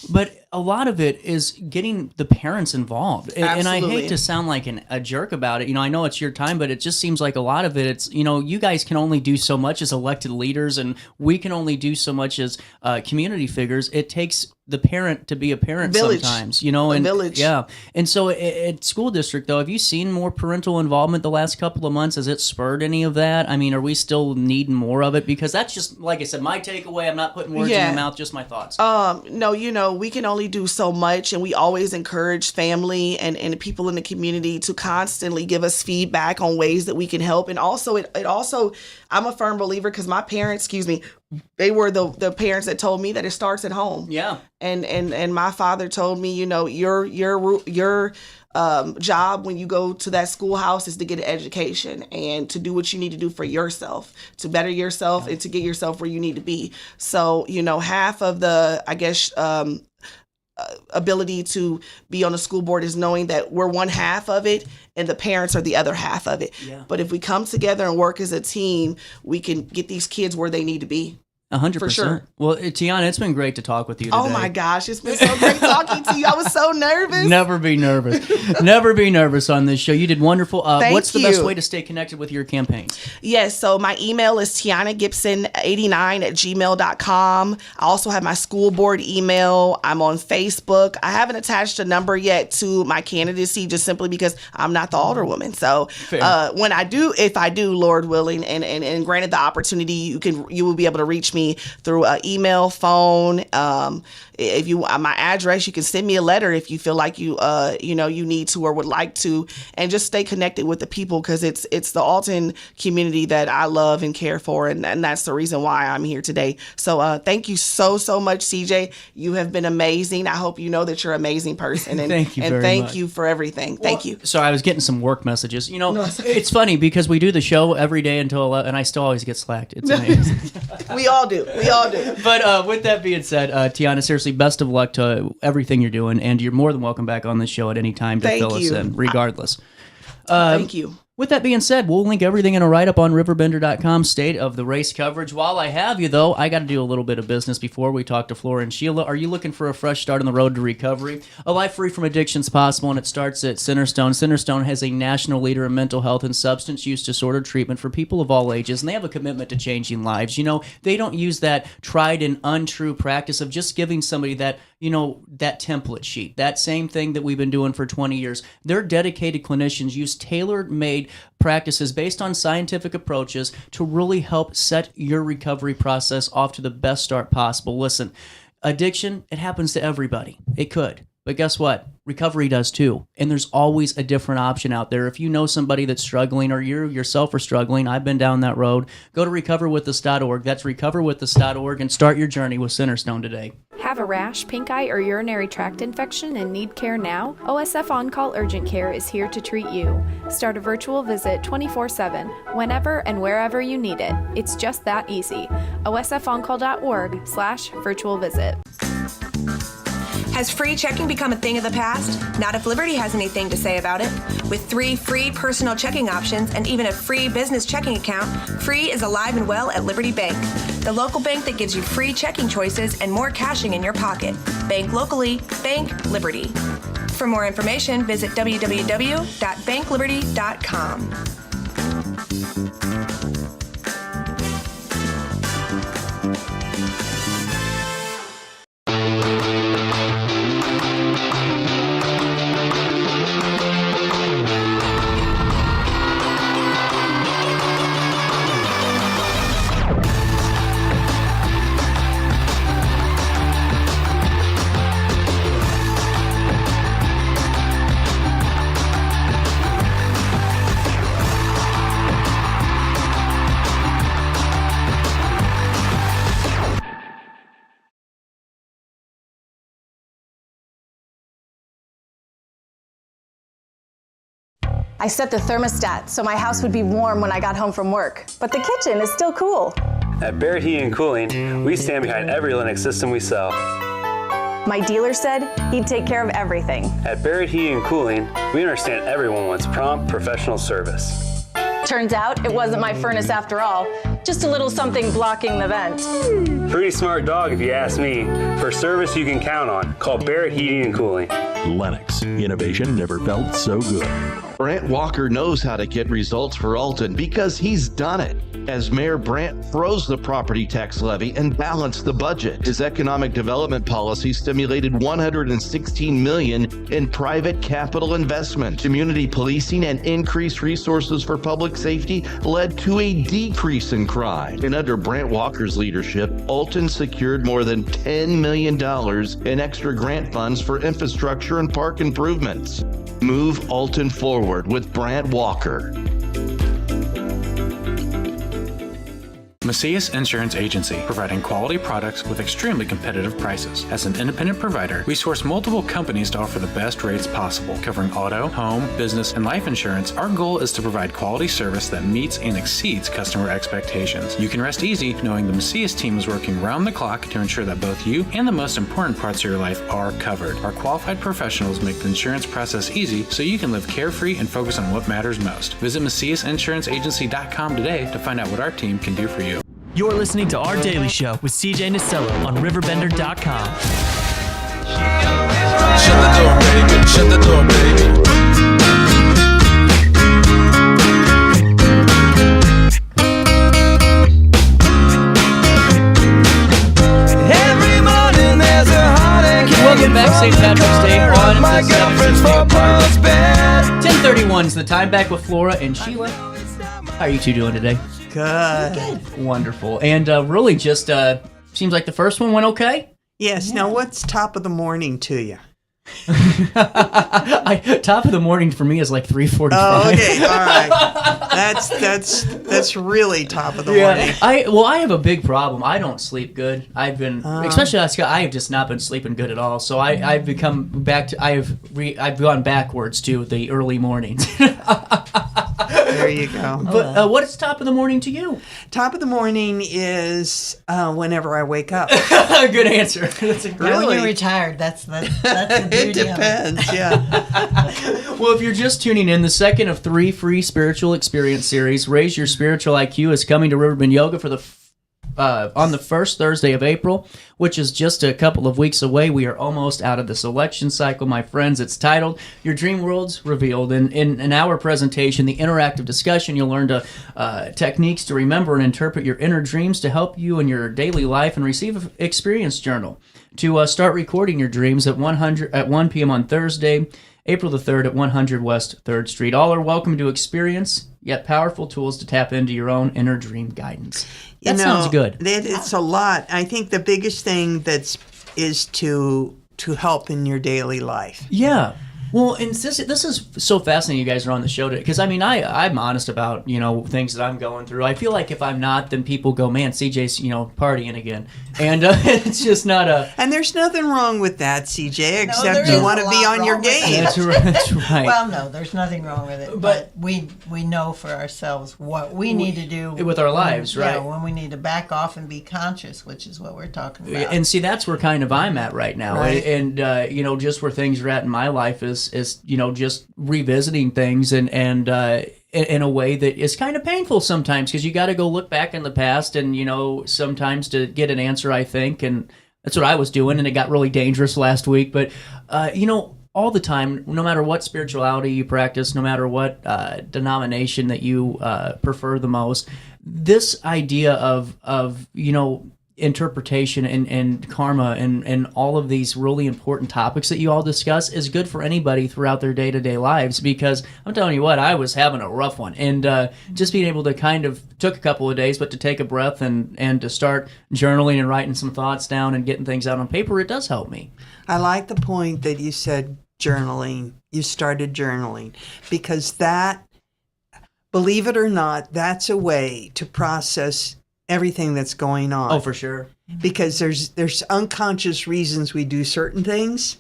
But a lot of it is getting the parents involved. And I hate to sound like a jerk about it. I know it's your time, but it just seems like a lot of it, you guys can only do so much as elected leaders, and we can only do so much as community figures. It takes the parent to be a parent sometimes, and village. Yeah. And so at school district, though, have you seen more parental involvement the last couple of months? Has it spurred any of that? I mean, are we still needing more of it? Because that's just, like I said, my takeaway. I'm not putting words in your mouth, just my thoughts. No, we can only do so much, and we always encourage family and people in the community to constantly give us feedback on ways that we can help. And also, it also, I'm a firm believer because my parents, they were the parents that told me that it starts at home. Yeah. And my father told me, your job when you go to that schoolhouse is to get an education and to do what you need to do for yourself, to better yourself and to get yourself where you need to be. So, half of the, I guess, ability to be on the school board is knowing that we're one half of it and the parents are the other half of it. Yeah. But if we come together and work as a team, we can get these kids where they need to be. 100%. For sure. Well, Tiana, it's been great to talk with you today. Oh my gosh, it's been so great talking to you. I was so nervous. Never be nervous. Never be nervous on this show. You did wonderful. What's the best way to stay connected with your campaigns? Yes, so my email is tianagipson89@gmail.com. I also have my school board email. I'm on Facebook. I haven't attached a number yet to my candidacy just simply because I'm not the alderwoman. So when I do, if I do, Lord willing, and granted the opportunity, you will be able to reach me through email, phone. If you my address, you can send me a letter if you feel like you need to or would like to, and just stay connected with the people because it's the Alton community that I love and care for, and that's the reason why I'm here today. So thank you so much, CJ. You have been amazing. I hope you know that you're an amazing person, and thank you very thank much. you for everything. Thank you. So I was getting some work messages. It's funny because we do the show every day until 11, and I still always get slacked. It's amazing. We all do. But with that being said, Tiana, seriously, best of luck to everything you're doing, and you're more than welcome back on this show at any time to fill us in, regardless. Thank you. With that being said, we'll link everything in a write-up on RiverBender.com, state of the race coverage. While I have you, though, I got to do a little bit of business before we talk to Flora and Sheila. Are you looking for a fresh start on the road to recovery? A life free from addiction is possible, and it starts at Centerstone. Centerstone has a national leader in mental health and substance use disorder treatment for people of all ages, and they have a commitment to changing lives. They don't use that tried and untrue practice of just giving somebody that template sheet, that same thing that we've been doing for 20 years. Their dedicated clinicians use tailor-made practices based on scientific approaches to really help set your recovery process off to the best start possible. Listen, addiction, it happens to everybody. It could. But guess what? Recovery does too. And there's always a different option out there. If you know somebody that's struggling or you yourself are struggling, I've been down that road, go to recoverwiththis.org. That's recoverwiththis.org and start your journey with Centerstone today. Have a rash, pink eye, or urinary tract infection and need care now? OSF On-Call Urgent Care is here to treat you. Start a virtual visit 24/7, whenever and wherever you need it. It's just that easy. OSFOnCall.org/virtual visit. Has free checking become a thing of the past? Not if Liberty has anything to say about it. With 3 free personal checking options and even a free business checking account, free is alive and well at Liberty Bank, the local bank that gives you free checking choices and more cashing in your pocket. Bank locally, bank Liberty. For more information, visit www.bankliberty.com. I set the thermostat so my house would be warm when I got home from work, but the kitchen is still cool. At Barrett Heating and Cooling, we stand behind every Linux system we sell. My dealer said he'd take care of everything. At Barrett Heating and Cooling, we understand everyone wants prompt, professional service. Turns out it wasn't my furnace after all, just a little something blocking the vent. Pretty smart dog if you ask me. For service you can count on, call Barrett Heating and Cooling. Lennox, innovation never felt so good. Brant Walker knows how to get results for Alton because he's done it. As Mayor Brant froze the property tax levy and balanced the budget, his economic development policy stimulated $116 million in private capital investment. Community policing and increased resources for public safety led to a decrease in crime. And under Brant Walker's leadership, Alton secured more than $10 million in extra grant funds for infrastructure and park improvements. Move Alton forward with Brant Walker. Macias Insurance Agency, providing quality products with extremely competitive prices. As an independent provider, we source multiple companies to offer the best rates possible. Covering auto, home, business, and life insurance, our goal is to provide quality service that meets and exceeds customer expectations. You can rest easy knowing the Macias team is working round the clock to ensure that both you and the most important parts of your life are covered. Our qualified professionals make the insurance process easy so you can live carefree and focus on what matters most. Visit MaciasInsuranceAgency.com today to find out what our team can do for you. You're listening to Our Daily Show with CJ Nistello on RiverBender.com. Shut the door, baby. Shut the door, baby. Every morning there's a heartache. Welcome back, St. Patrick's Day on the 17th day of March. 10:31 is the time. Back with Flora and Sheila. How are you two doing today? Good. Wonderful. And really just seems like the first one went okay? Yes. Now, what's top of the morning to you? Top of the morning for me is like 3:45. Oh, okay. All right. That's really top of the morning. I have a big problem. I don't sleep good. I've been, especially last I have just not been sleeping good at all. So I've become back to, I've gone backwards to the early mornings. There you go. But what is top of the morning to you? Top of the morning is whenever I wake up. Good answer. That's a Really? When you're retired, that's the It depends, yeah. Well, if you're just tuning in, the second of 3 free spiritual experience series, Raise Your Spiritual IQ, is coming to Riverbend Yoga for the on the first Thursday of April, which is just a couple of weeks away. We are almost out of the selection cycle, my friends. It's titled Your Dream World's Revealed. In our presentation, the interactive discussion, you'll learn techniques to remember and interpret your inner dreams to help you in your daily life, and receive an experience journal to start recording your dreams at 1 p.m. on Thursday, April the 3rd at 100 West 3rd Street. All are welcome to experience, yet powerful tools to tap into your own inner dream guidance. That sounds good. It's a lot. I think the biggest thing is to help in your daily life. Yeah. Well, and this is so fascinating you guys are on the show today, because I mean I'm honest about things that I'm going through. I feel like if I'm not, then people go, man, CJ's partying again, and it's just not a. And there's nothing wrong with that, CJ, except you want to be on your game. That's right. Well, no, there's nothing wrong with it, but we know for ourselves what we need to do with our lives, right? Yeah, when we need to back off and be conscious, which is what we're talking about. And see, that's where kind of I'm at right now, right. And just where things are at in my life is just revisiting things and in a way that is kind of painful sometimes, because you got to go look back in the past and sometimes to get an answer, I think, and that's what I was doing, and it got really dangerous last week. But all the time, no matter what spirituality you practice, no matter what denomination that you prefer the most, this idea of interpretation and karma and all of these really important topics that you all discuss is good for anybody throughout their day-to-day lives, because I'm telling you what, I was having a rough one, and just being able to kind of took a couple of days, but to take a breath and to start journaling and writing some thoughts down and getting things out on paper, it does help me. I like the point that you said journaling. You started journaling, because that, believe it or not, that's a way to process everything that's going on. Oh, for sure. Because there's unconscious reasons we do certain things,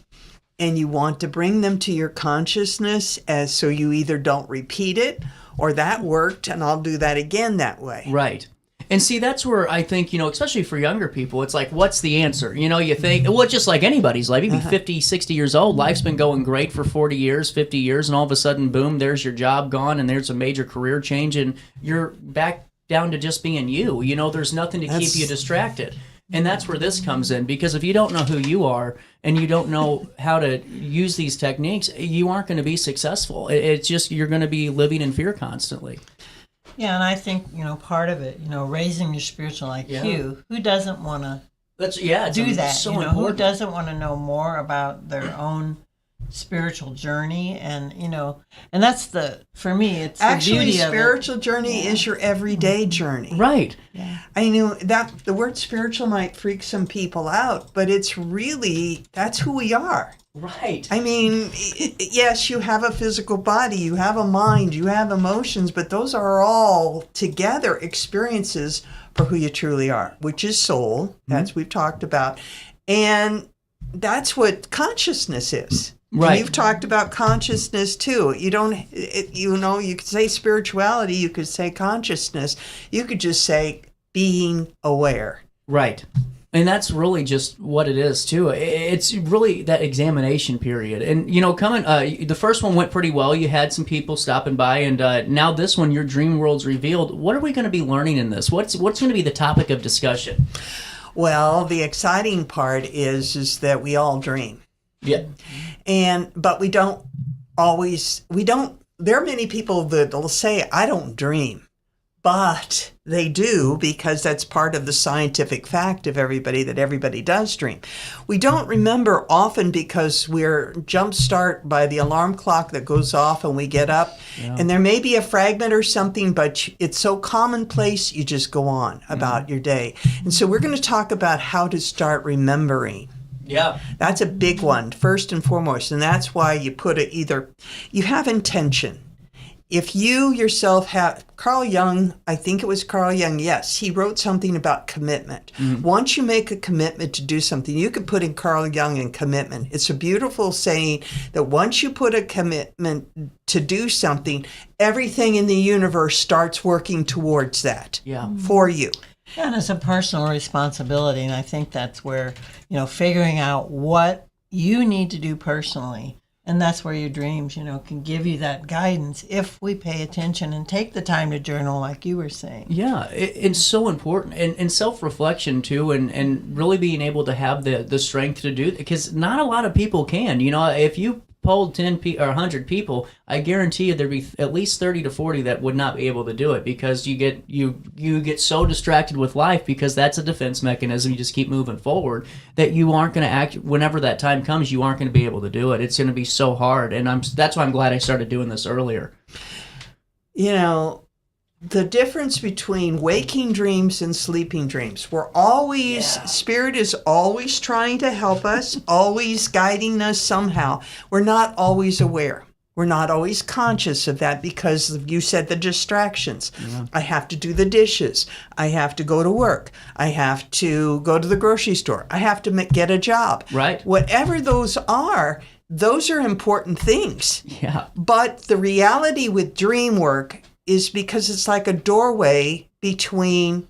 and you want to bring them to your consciousness as so you either don't repeat it or that worked and I'll do that again that way. Right. And see, that's where I think, especially for younger people, it's like, what's the answer? You think, well, it's just like anybody's life. You can be 50, 60 years old. Life's been going great for 40 years, 50 years, and all of a sudden, boom, there's your job gone, and there's a major career change, and you're back down to just being you. There's nothing to keep you distracted. And that's where this comes in, because if you don't know who you are and you don't know how to use these techniques, you aren't going to be successful. It's just you're going to be living in fear constantly. Yeah, and I think, part of it, raising your spiritual IQ, who doesn't want to do that? So who important. doesn't want to know more about their own spiritual journey? And, and that's for me, it's actually, the beauty spiritual of it. journey is your everyday journey. Right. Yeah. I knew that the word spiritual might freak some people out, but it's really, that's who we are. Right. I mean, yes, you have a physical body, you have a mind, you have emotions, but those are all together experiences for who you truly are, which is soul. That's we've talked about. And that's what consciousness is. Right. And you've talked about consciousness too. You could say spirituality, you could say consciousness, you could just say being aware. Right. And that's really just what it is, too. It's really that examination period. And, the first one went pretty well. You had some people stopping by, and now this one, your dream world's revealed. What are we going to be learning in this? What's going to be the topic of discussion? Well, the exciting part is that we all dream. Yeah. But there are many people that will say, I don't dream. But they do, because that's part of the scientific fact of everybody, that everybody does dream. We don't remember often because we're jumpstart by the alarm clock that goes off and we get up. Yeah. And there may be a fragment or something, but it's so commonplace, you just go on about your day. And so we're going to talk about how to start remembering. Yeah. That's a big one, first and foremost. And that's why you put it you have intention. If you yourself have, Carl Jung, I think it was Carl Jung, yes, he wrote something about commitment. Mm-hmm. Once you make a commitment to do something, you could put in Carl Jung in commitment. It's a beautiful saying that once you put a commitment to do something, everything in the universe starts working towards that for you. Yeah, and it's a personal responsibility, and I think that's where, figuring out what you need to do personally. And that's where your dreams, can give you that guidance if we pay attention and take the time to journal, like you were saying. Yeah, it's so important. And self-reflection, too, and really being able to have the strength to do it, because not a lot of people can. If you polled 10 or 100 people, I guarantee you there'd be at least 30 to 40 that would not be able to do it, because you get so distracted with life, because that's a defense mechanism. You just keep moving forward, that you aren't going to act whenever that time comes. You aren't going to be able to do it. It's going to be so hard, and that's why I'm glad I started doing this earlier. The difference between waking dreams and sleeping dreams. Spirit is always trying to help us, always guiding us somehow. We're not always aware. We're not always conscious of that because you said the distractions. Yeah. I have to do the dishes. I have to go to work. I have to go to the grocery store. I have to get a job. Right. Whatever those are important things. Yeah. But the reality with dream work is because it's like a doorway between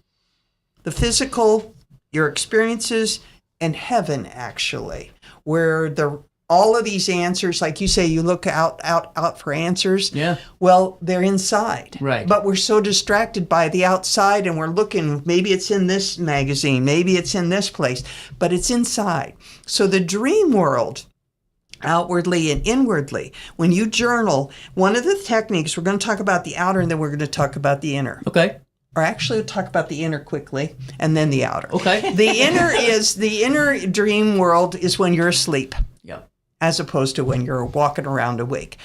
the physical, your experiences, and heaven, actually, where all of these answers, like you say, you look out for answers. Yeah. Well, they're inside. Right. But we're so distracted by the outside, and we're looking, maybe it's in this magazine, maybe it's in this place, but it's inside. So the dream world, outwardly and inwardly, when you journal, one of the techniques, we're going to talk about the outer and then we're going to talk about the inner. Okay. Or actually we'll talk about the inner quickly and then the outer. Okay. The inner dream world is when you're asleep. Yeah. As opposed to when you're walking around awake.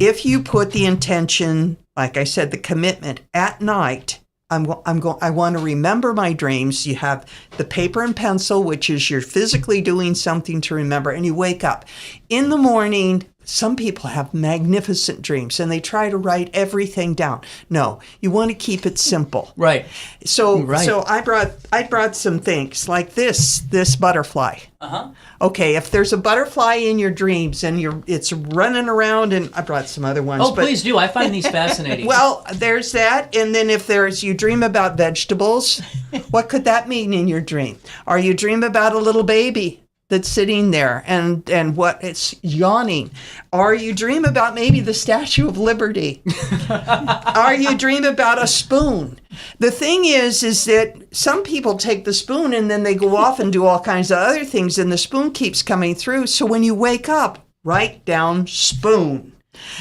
If you put the intention, like I said, the commitment at night, I want to remember my dreams. You have the paper and pencil, which is you're physically doing something to remember, and you wake up. In the morning, some people have magnificent dreams and they try to write everything down. No, you want to keep it simple. Right. So I brought some things like this butterfly. Uh-huh. Okay, if there's a butterfly in your dreams and it's running around, and I brought some other ones. Oh, please do. I find these fascinating. Well, there's that. And then if you dream about vegetables, what could that mean in your dream? Or you dream about a little baby that's sitting there and what it's yawning. Or you dream about maybe the Statue of Liberty. Or you dream about a spoon. The thing is that some people take the spoon and then they go off and do all kinds of other things, and the spoon keeps coming through. So when you wake up, write down spoon.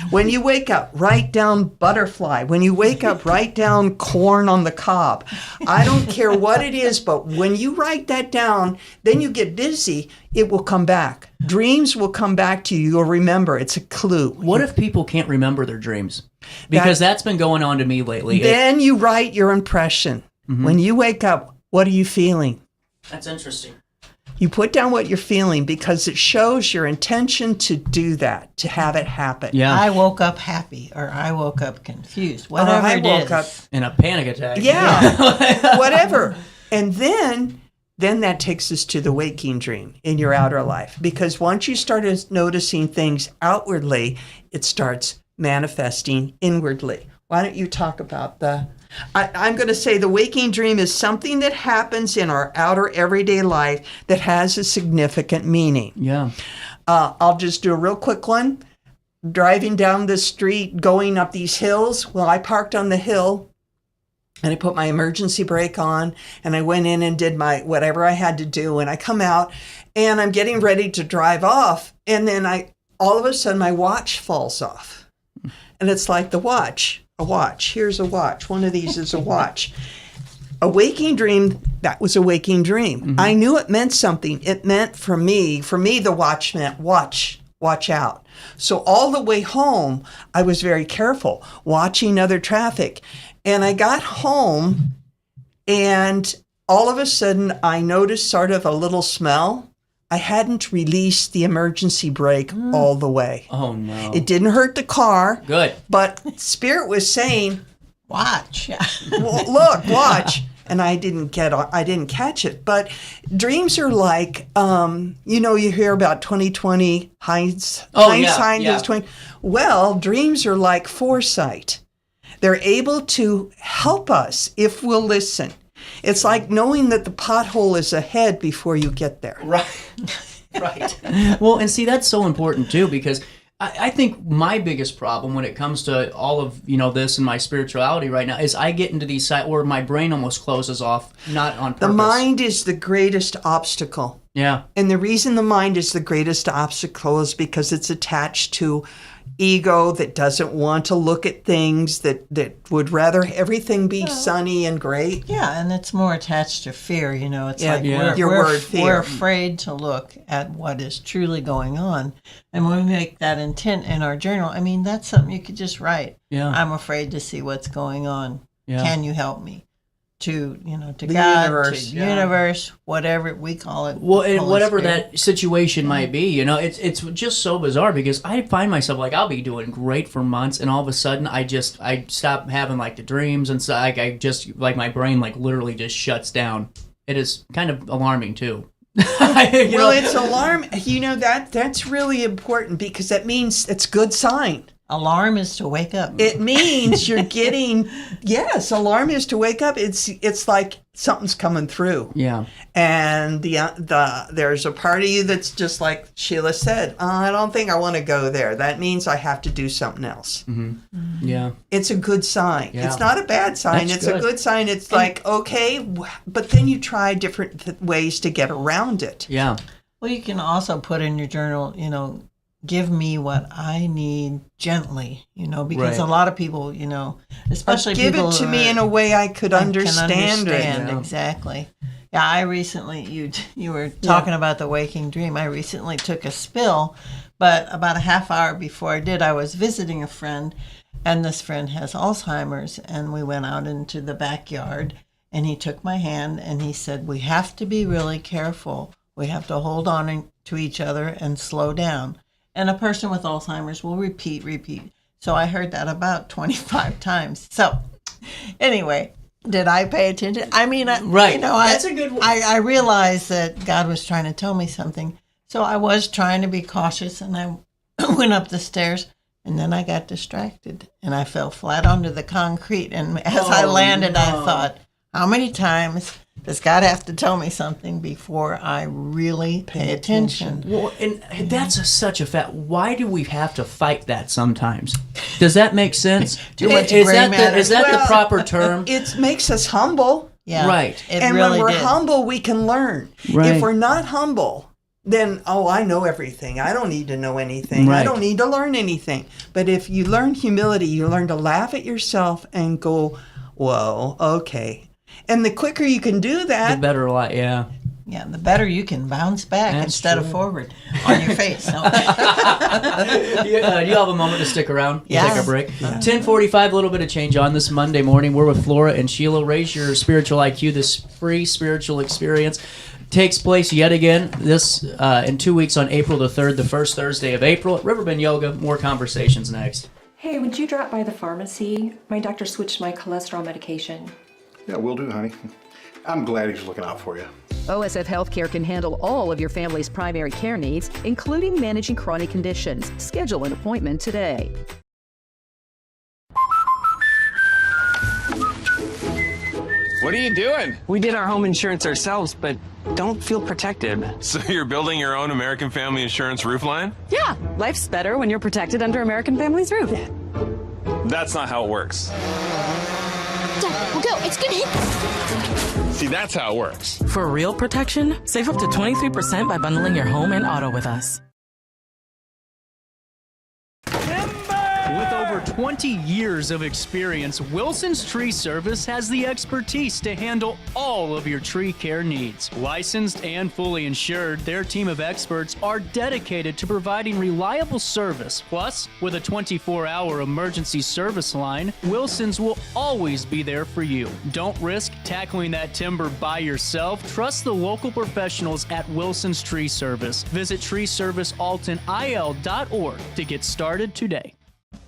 When you wake up, write down butterfly. When you wake up, write down corn on the cob. I don't care what it is, but when you write that down, then you get busy, it will come back. Dreams will come back to you. You'll remember. It's a clue. What if people can't remember their dreams? Because that's been going on to me lately. Then you write your impression. Mm-hmm. When you wake up, what are you feeling? That's interesting. You put down what you're feeling because it shows your intention to do that, to have it happen. Yeah. I woke up happy, or I woke up confused. Whatever I it woke is. up in a panic attack. Yeah. Whatever. And then that takes us to the waking dream in your outer life. Because once you start noticing things outwardly, it starts manifesting inwardly. Why don't you talk about I'm going to say the waking dream is something that happens in our outer everyday life that has a significant meaning. Yeah. I'll just do a real quick one. Driving down the street, going up these hills. Well, I parked on the hill and I put my emergency brake on and I went in and did my whatever I had to do. And I come out and I'm getting ready to drive off. And then all of a sudden my watch falls off. And it's like the watch. A watch. Here's a watch. One of these is a watch. A waking dream, that was a waking dream. Mm-hmm. I knew it meant something. It meant for me, the watch meant watch out. So all the way home, I was very careful, watching other traffic. And I got home and all of a sudden I noticed sort of a little smell. I hadn't released the emergency brake all the way. Oh, no. It didn't hurt the car. Good. But Spirit was saying, watch. Look, watch. And I didn't catch it. But dreams are like, you hear about 20/20 hindsight is 20. Well, dreams are like foresight. They're able to help us if we'll listen. It's like knowing that the pothole is ahead before you get there. Right. Well, and see, that's so important too, because I think my biggest problem when it comes to all of this and my spirituality right now is I get into these sites where my brain almost closes off, not on purpose. The mind is the greatest obstacle. Yeah. And the reason the mind is the greatest obstacle is because it's attached to ego that doesn't want to look at things, that would rather everything be sunny and great. Yeah, and it's more attached to fear, It's fear. We're afraid to look at what is truly going on. And when we make that intent in our journal, that's something you could just write. Yeah. I'm afraid to see what's going on. Yeah. Can you help me? To the God, universe, to universe, whatever we call it. Well, and whatever that situation might be, it's just so bizarre because I find myself like I'll be doing great for months, and all of a sudden I stop having like the dreams, and so I just like my brain like literally just shuts down. It is kind of alarming too. It's alarming. That's really important because that means it's a good sign. Alarm is to wake up. It means you're getting, yes, alarm is to wake up. It's like something's coming through. Yeah. And there's a part of you that's just like Sheila said, I don't think I want to go there. That means I have to do something else. Mm-hmm. Yeah. It's a good sign. Yeah. It's not a bad sign. That's a good sign. It's like, okay, but then you try different ways to get around it. Yeah. Well, you can also put in your journal, give me what I need gently, because right. a lot of people, especially give people it to me in a way I could understand it. Yeah. Exactly. Yeah, I recently, you were talking about the waking dream. I recently took a spill, but about a half hour before I did, I was visiting a friend, and this friend has Alzheimer's, and we went out into the backyard, and he took my hand, and he said, we have to be really careful. We have to hold on to each other and slow down. And a person with Alzheimer's will repeat. So I heard that about 25 times. So anyway, did I pay attention? I mean, right. That's a good one. I realized that God was trying to tell me something. So I was trying to be cautious, and I went up the stairs, and then I got distracted, and I fell flat onto the concrete. And as I landed, I thought, how many times does God have to tell me something before I really pay attention? Well, and that's such a fact. Why do we have to fight that sometimes? Does that make sense? Is that the proper term? It makes us humble. Yeah. Right. And really when we're humble, we can learn. Right. If we're not humble, then, I know everything. I don't need to know anything. Right. I don't need to learn anything. But if you learn humility, you learn to laugh at yourself and go, whoa, okay. And the quicker you can do that, the better life, yeah. Yeah, the better you can bounce back instead of forward on your face. No. Do you have a moment to stick around? Yeah. Take a break. 10:45, a little bit of change on this Monday morning. We're with Flora and Sheila. Raise your spiritual IQ. This free spiritual experience takes place yet again this in 2 weeks on April the 3rd, the first Thursday of April at Riverbend Yoga. More conversations next. Hey, would you drop by the pharmacy? My doctor switched my cholesterol medication. Yeah, will do, honey. I'm glad he's looking out for you. OSF Healthcare can handle all of your family's primary care needs, including managing chronic conditions. Schedule an appointment today. What are you doing? We did our home insurance ourselves, but don't feel protected. So you're building your own American Family Insurance roof line? Yeah, life's better when you're protected under American Family's roof. That's not how it works. Dad, we'll go. It's gonna hit. See, that's how it works. For real protection, save up to 23% by bundling your home and auto with us. With over 20 years of experience, Wilson's Tree Service has the expertise to handle all of your tree care needs. Licensed and fully insured, their team of experts are dedicated to providing reliable service. Plus, with a 24-hour emergency service line, Wilson's will always be there for you. Don't risk tackling that timber by yourself. Trust the local professionals at Wilson's Tree Service. Visit treeservicealtonil.org to get started today.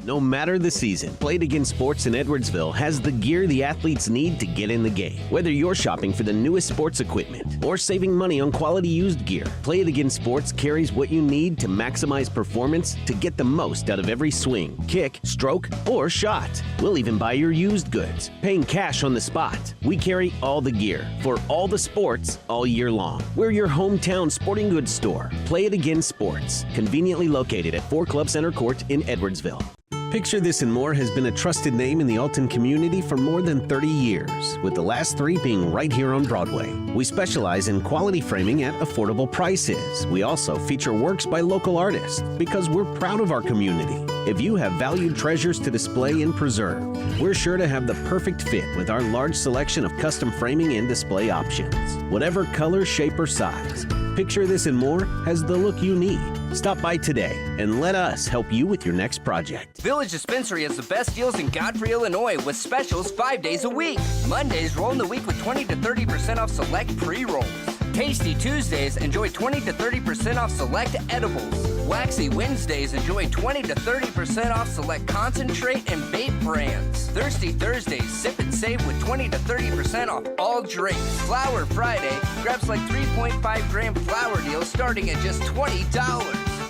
No matter the season, Play It Again Sports in Edwardsville has the gear the athletes need to get in the game. Whether you're shopping for the newest sports equipment or saving money on quality used gear, Play It Again Sports carries what you need to maximize performance to get the most out of every swing, kick, stroke, or shot. We'll even buy your used goods, paying cash on the spot. We carry all the gear for all the sports all year long. We're your hometown sporting goods store. Play It Again Sports, conveniently located at 4 Club Center Court in Edwardsville. Picture This and More has been a trusted name in the Alton community for more than 30 years, with the last 3 being right here on Broadway. We specialize in quality framing at affordable prices. We also feature works by local artists because we're proud of our community. If you have valued treasures to display and preserve, we're sure to have the perfect fit with our large selection of custom framing and display options. Whatever color, shape, or size, Picture This and More has the look you need. Stop by today and let us help you with your next project. Village Dispensary has the best deals in Godfrey, Illinois with specials 5 days a week. Mondays roll in the week with 20 to 30% off select pre-rolls. Tasty Tuesdays, enjoy 20 to 30% off select edibles. Waxy Wednesdays, enjoy 20 to 30% off select concentrate and vape brands. Thirsty Thursdays, sip and save with 20 to 30% off all drinks. Flower Friday, grab select 3.5 gram flower deals starting at just $20.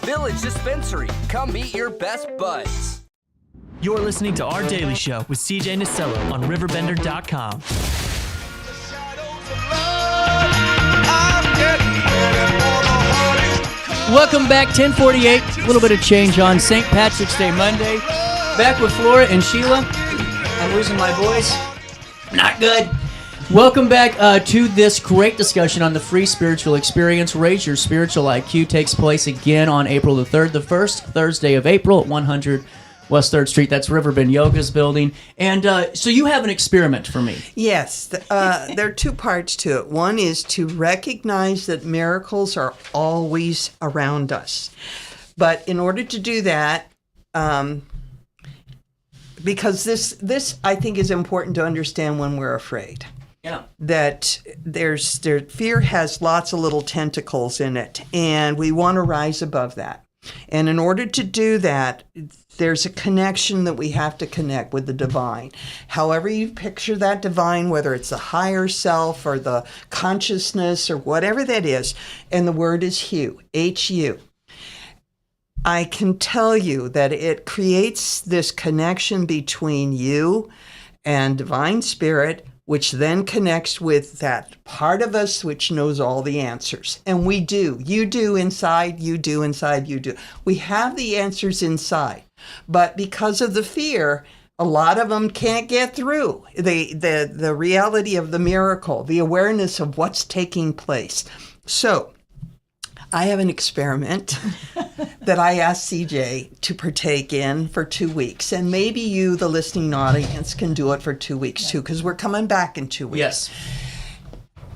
Village Dispensary, come meet your best buds. You're listening to Our Daily Show with CJ Nistello on RiverBender.com. Welcome back, 10:48. A little bit of change on St. Patrick's Day Monday. Back with Flora and Sheila. I'm losing my voice. Not good. Welcome back to this great discussion on the free spiritual experience. Raise Your Spiritual IQ takes place again on April the 3rd, the first Thursday of April at 100 West 3rd Street. That's Riverbend Yoga's building. And so you have an experiment for me. Yes. There are 2 parts to it. One is to recognize that miracles are always around us. But in order to do that, because this I think is important to understand when we're afraid. Yeah. That fear has lots of little tentacles in it, and we want to rise above that. And in order to do that, there's a connection that we have to connect with the divine. However you picture that divine, whether it's the higher self or the consciousness or whatever that is, and the word is Hu, H-U. I can tell you that it creates this connection between you and divine spirit, which then connects with that part of us which knows all the answers. And we do. You do inside, you do inside, you do. We have the answers inside. But because of the fear, a lot of them can't get through the reality of the miracle, the awareness of what's taking place. So I have an experiment that I asked CJ to partake in for 2 weeks. And maybe you, the listening audience, can do it for 2 weeks too, because we're coming back in 2 weeks. Yes.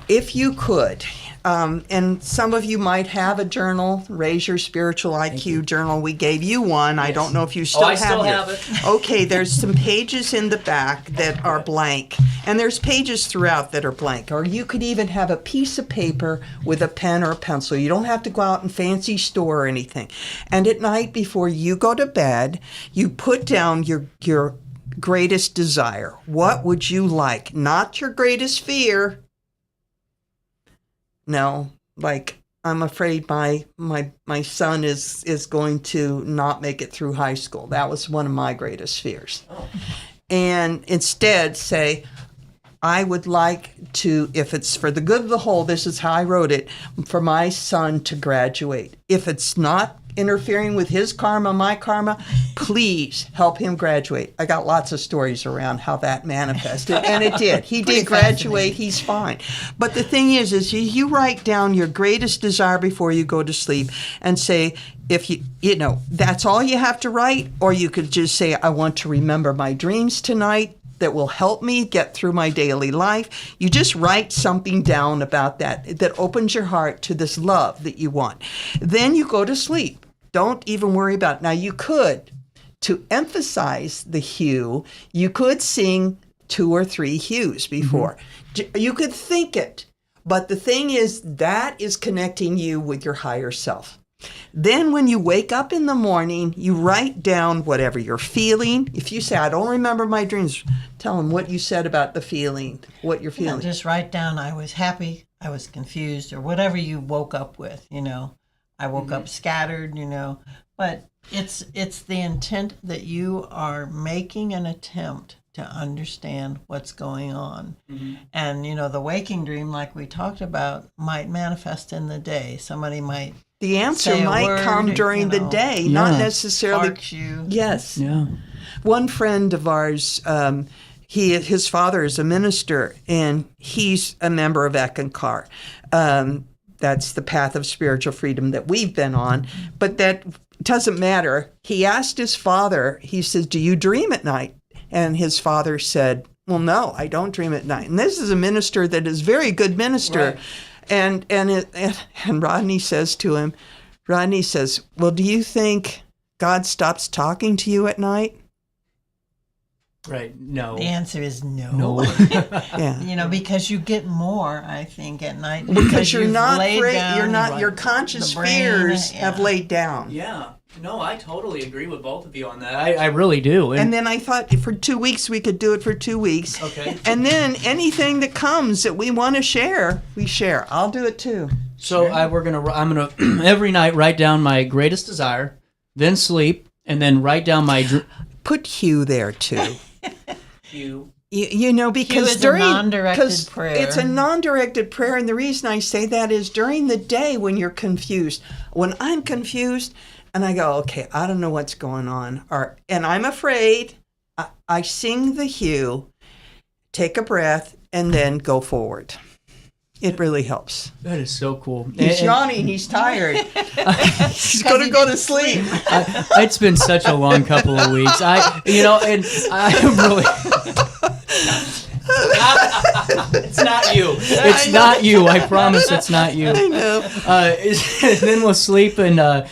If you could, and some of you might have a journal, Raise Your Spiritual IQ journal. We gave you one. Yes. I don't know if you still have it. Okay, there's some pages in the back that are blank, and there's pages throughout that are blank. Or you could even have a piece of paper with a pen or a pencil. You don't have to go out and fancy store or anything. And at night before you go to bed, you put down your greatest desire. What would you like? Not your greatest fear. No, like, I'm afraid my son is going to not make it through high school. That was one of my greatest fears. Oh. And instead say, I would like to, if it's for the good of the whole, this is how I wrote it, for my son to graduate. If it's not interfering with his karma, my karma, please help him graduate. I got lots of stories around how that manifested, and it did. He did graduate. He's fine. But the thing is you write down your greatest desire before you go to sleep and say, if you know, that's all you have to write, or you could just say, I want to remember my dreams tonight that will help me get through my daily life. You just write something down about that opens your heart to this love that you want. Then you go to sleep. Don't even worry about it. Now, you could, to emphasize the hue, you could sing 2 or 3 hues before. Mm-hmm. You could think it. But the thing is, that is connecting you with your higher self. Then when you wake up in the morning, you write down whatever you're feeling. If you say, I don't remember my dreams, tell them what you said about the feeling, what you're feeling. Just write down, I was happy, I was confused, or whatever you woke up with, you know. I woke up scattered, you know. But it's the intent that you are making an attempt to understand what's going on. Mm-hmm. And, you know, the waking dream, like we talked about, might manifest in the day. Somebody might The answer might come during the day, not necessarily. You. Yes. Yeah. One friend of ours, his father is a minister, and he's a member of Eckankar. That's the path of spiritual freedom that we've been on, but that doesn't matter. He asked his father, he says, do you dream at night? And his father said, well, no, I don't dream at night. And this is a minister that is a very good minister. Right. And Rodney says to him, well, do you think God stops talking to you at night? Right. No. The answer is no. No. Yeah. You know, because you get more, I think, at night. Because you're not afraid. Your conscious fears have laid down. Yeah. No, I totally agree with both of you on that. I really do. And then I thought for 2 weeks we could do it for 2 weeks. Okay. And then anything that comes that we want to share, we share. I'll do it too. So I'm gonna every night write down my greatest desire, then sleep, and then write down my. Put Hugh there too. Hugh. You know, because it's a non-directed prayer. It's a non-directed prayer, and the reason I say that is during the day when you're confused. When I'm confused, and I go, okay, I don't know what's going on, and I'm afraid, I sing the Hugh, take a breath, and then go forward. It really helps. That is so cool. He's yawning. He's tired. He's going to go to sleep. It's been such a long couple of weeks. I'm really. It's not you. It's not you. I promise it's not you. I know. Then we'll sleep and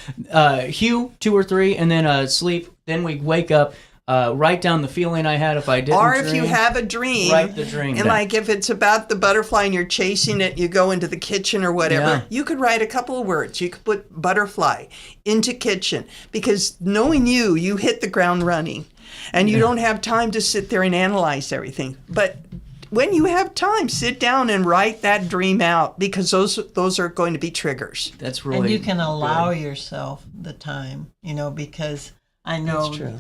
Hugh 2 or 3, and then sleep. Then we wake up. write down the feeling I had if I didn't Or dream. if you have a dream, write the dream and down. like if it's about the butterfly and you're chasing it, you go into the kitchen or whatever, Yeah. you could write a couple of words. You could put butterfly into kitchen, because knowing you hit the ground running, and you don't have time to sit there and analyze everything. But when you have time, sit down and write that dream out, because those are going to be triggers. That's really And you can allow good. yourself the time, because I That's know true.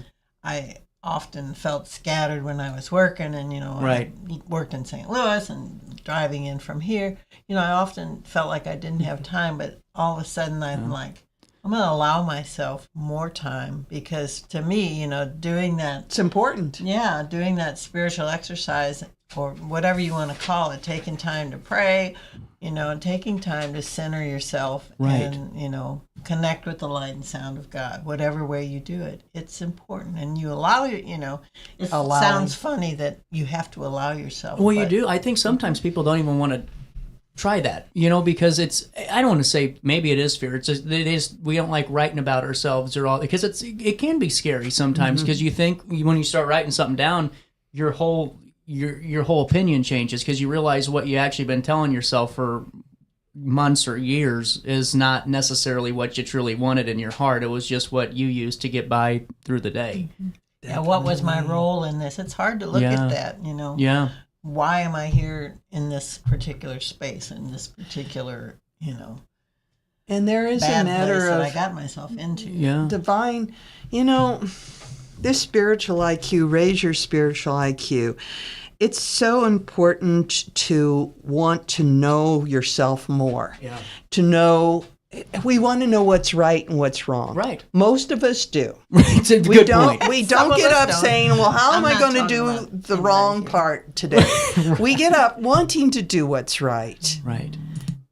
I often felt scattered when I was working, and Right. I worked in St. Louis and driving in from here. I often felt like I didn't have time, but all of a sudden I'm like, I'm going to allow myself more time, because to me, doing that, it's important. Yeah, doing that spiritual exercise, or whatever you want to call it, taking time to pray, taking time to center yourself, Right. and connect with the light and sound of God, whatever way you do it. It's important, and you allow it. It Allowing. sounds funny that you have to allow yourself. Well, you but- do. I think sometimes people don't even want to try that, because I don't want to say maybe it is fear. It's just, we don't like writing about ourselves or all, because it can be scary sometimes, because you think when you start writing something down, your whole opinion changes, because you realize what you actually been telling yourself for months or years is not necessarily what you truly wanted in your heart. It was just what you used to get by through the day. Yeah, what was my role in this? It's hard to look at that, Yeah. Why am I here in this particular space, in this particular, And there is a bad matter place that of I got myself into? Yeah. divine, this spiritual IQ, raise your spiritual IQ. It's so important to want to know yourself more. Yeah. To know, we want to know what's right and what's wrong. Right. Most of us do. It's a We good don't. point. We Some don't of get us up don't. saying, "Well, how am I'm I not going to talking do about the wrong here. part today?" We get up wanting to do what's right. Right.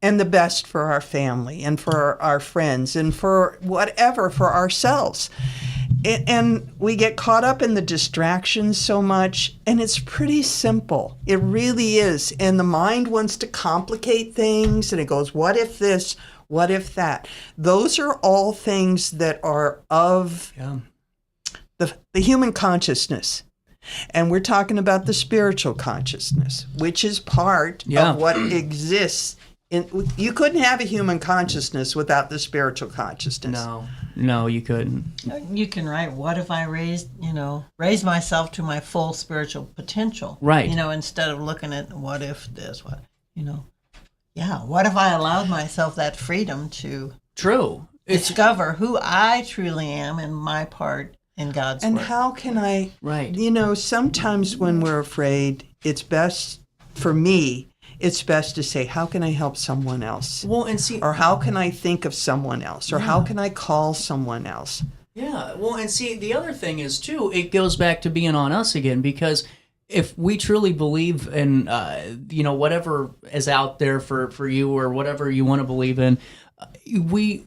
And the best for our family and for our friends and for whatever, for ourselves. And we get caught up in the distractions so much, and it's pretty simple. It really is. And the mind wants to complicate things, and it goes, what if this? What if that? Those are all things that are of the human consciousness. And we're talking about the spiritual consciousness, which is part of what exists. You couldn't have a human consciousness without the spiritual consciousness. No, you couldn't. You can write, what if I raised myself to my full spiritual potential? Right. Instead of looking at what if this, what if I allowed myself that freedom to discover who I truly am and my part in God's And work. how can I, right? Sometimes when we're afraid, it's best, for me, it's best to say, how can I help someone else? Well, and see, or how can I think of someone else? Or how can I call someone else? Yeah, well, and see, the other thing is, too, it goes back to being on us again, because if we truly believe in, whatever is out there for you or whatever you want to believe in, we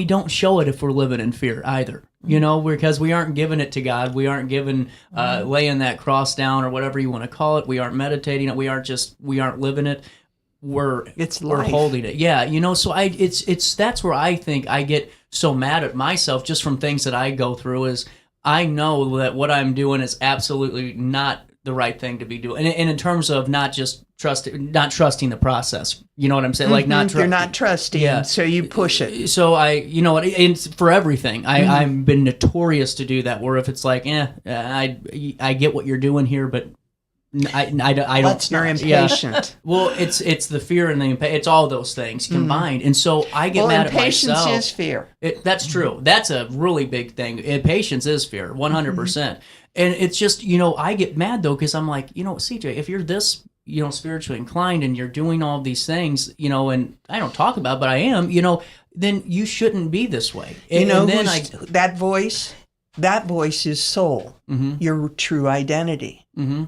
don't show it if we're living in fear either. Because we aren't giving it to God. We aren't giving, laying that cross down or whatever you want to call it. We aren't meditating it. We aren't living it. We're holding it. Yeah. So that's where I think I get so mad at myself just from things that I go through, is I know that what I'm doing is absolutely not the right thing to be doing. And in terms of not trusting the process. You know what I'm saying? Like you're not trusting, so you push it. So it's for everything. I've been notorious to do that, where if it's like, I get what you're doing here, but I don't. You're impatient. Well, it's the fear and it's all those things combined, and so I get mad at myself. Impatience is fear. That's true. That's a really big thing. Impatience is fear, 100%. And it's just, I get mad though, because I'm like, CJ, if you're this, spiritually inclined and you're doing all these things, and I don't talk about, but I am, then you shouldn't be this way. And then that voice is soul, your true identity. Mm-hmm.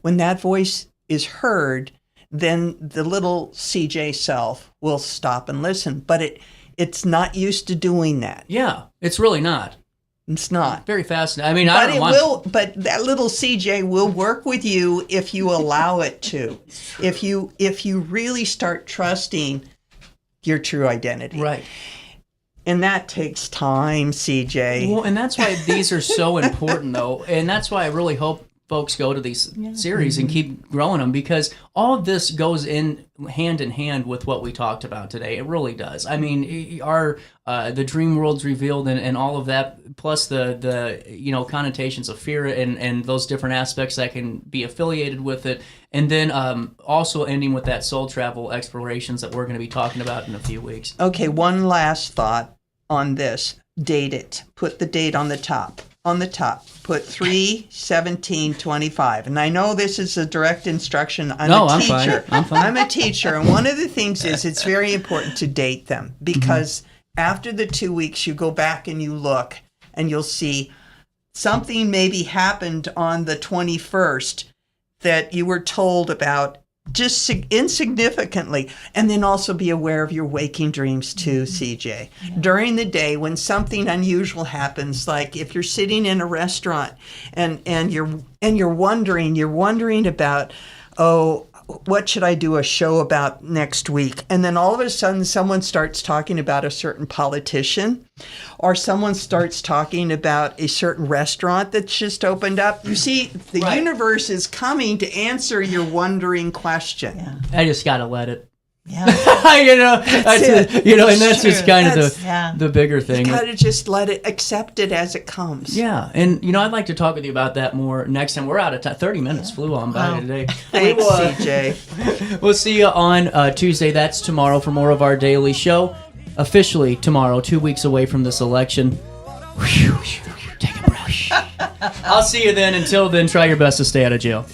When that voice is heard, then the little CJ self will stop and listen. But it's not used to doing that. Yeah, it's really not. It's not. Very fascinating. I mean, but that little CJ will work with you if you allow it to. If you really start trusting your true identity. Right. And that takes time, CJ. Well, and that's why these are so important, though. And that's why I really hope folks go to these series and keep growing them, because all of this goes in hand with what we talked about today. It really does. I mean, our the dream world's revealed and all of that, plus the connotations of fear and those different aspects that can be affiliated with it, and then also ending with that soul travel explorations that we're going to be talking about in a few weeks. Okay, one last thought on this. Date it. Put the date on the top. On the top, put 3/17/25. And I know this is a direct instruction. I'm a teacher. I'm fine. I'm a teacher. And one of the things is it's very important to date them, because after the 2 weeks, you go back and you look and you'll see something maybe happened on the 21st that you were told about just insignificantly. And then also be aware of your waking dreams too, CJ. During the day, when something unusual happens, like if you're sitting in a restaurant and you're wondering about, oh, what should I do a show about next week? And then all of a sudden someone starts talking about a certain politician, or someone starts talking about a certain restaurant that's just opened up. You see, the universe is coming to answer your wondering question. Yeah. I just got to let it. Yeah. And that's just kind of the bigger thing. You got to just let it, accept it as it comes. Yeah, and I'd like to talk with you about that more next time. We're out of time. 30 minutes flew on by today. Thanks, CJ. We'll see you on Tuesday. That's tomorrow for more of our daily show. Officially tomorrow, 2 weeks away from this election. Take a breath. I'll see you then. Until then, try your best to stay out of jail.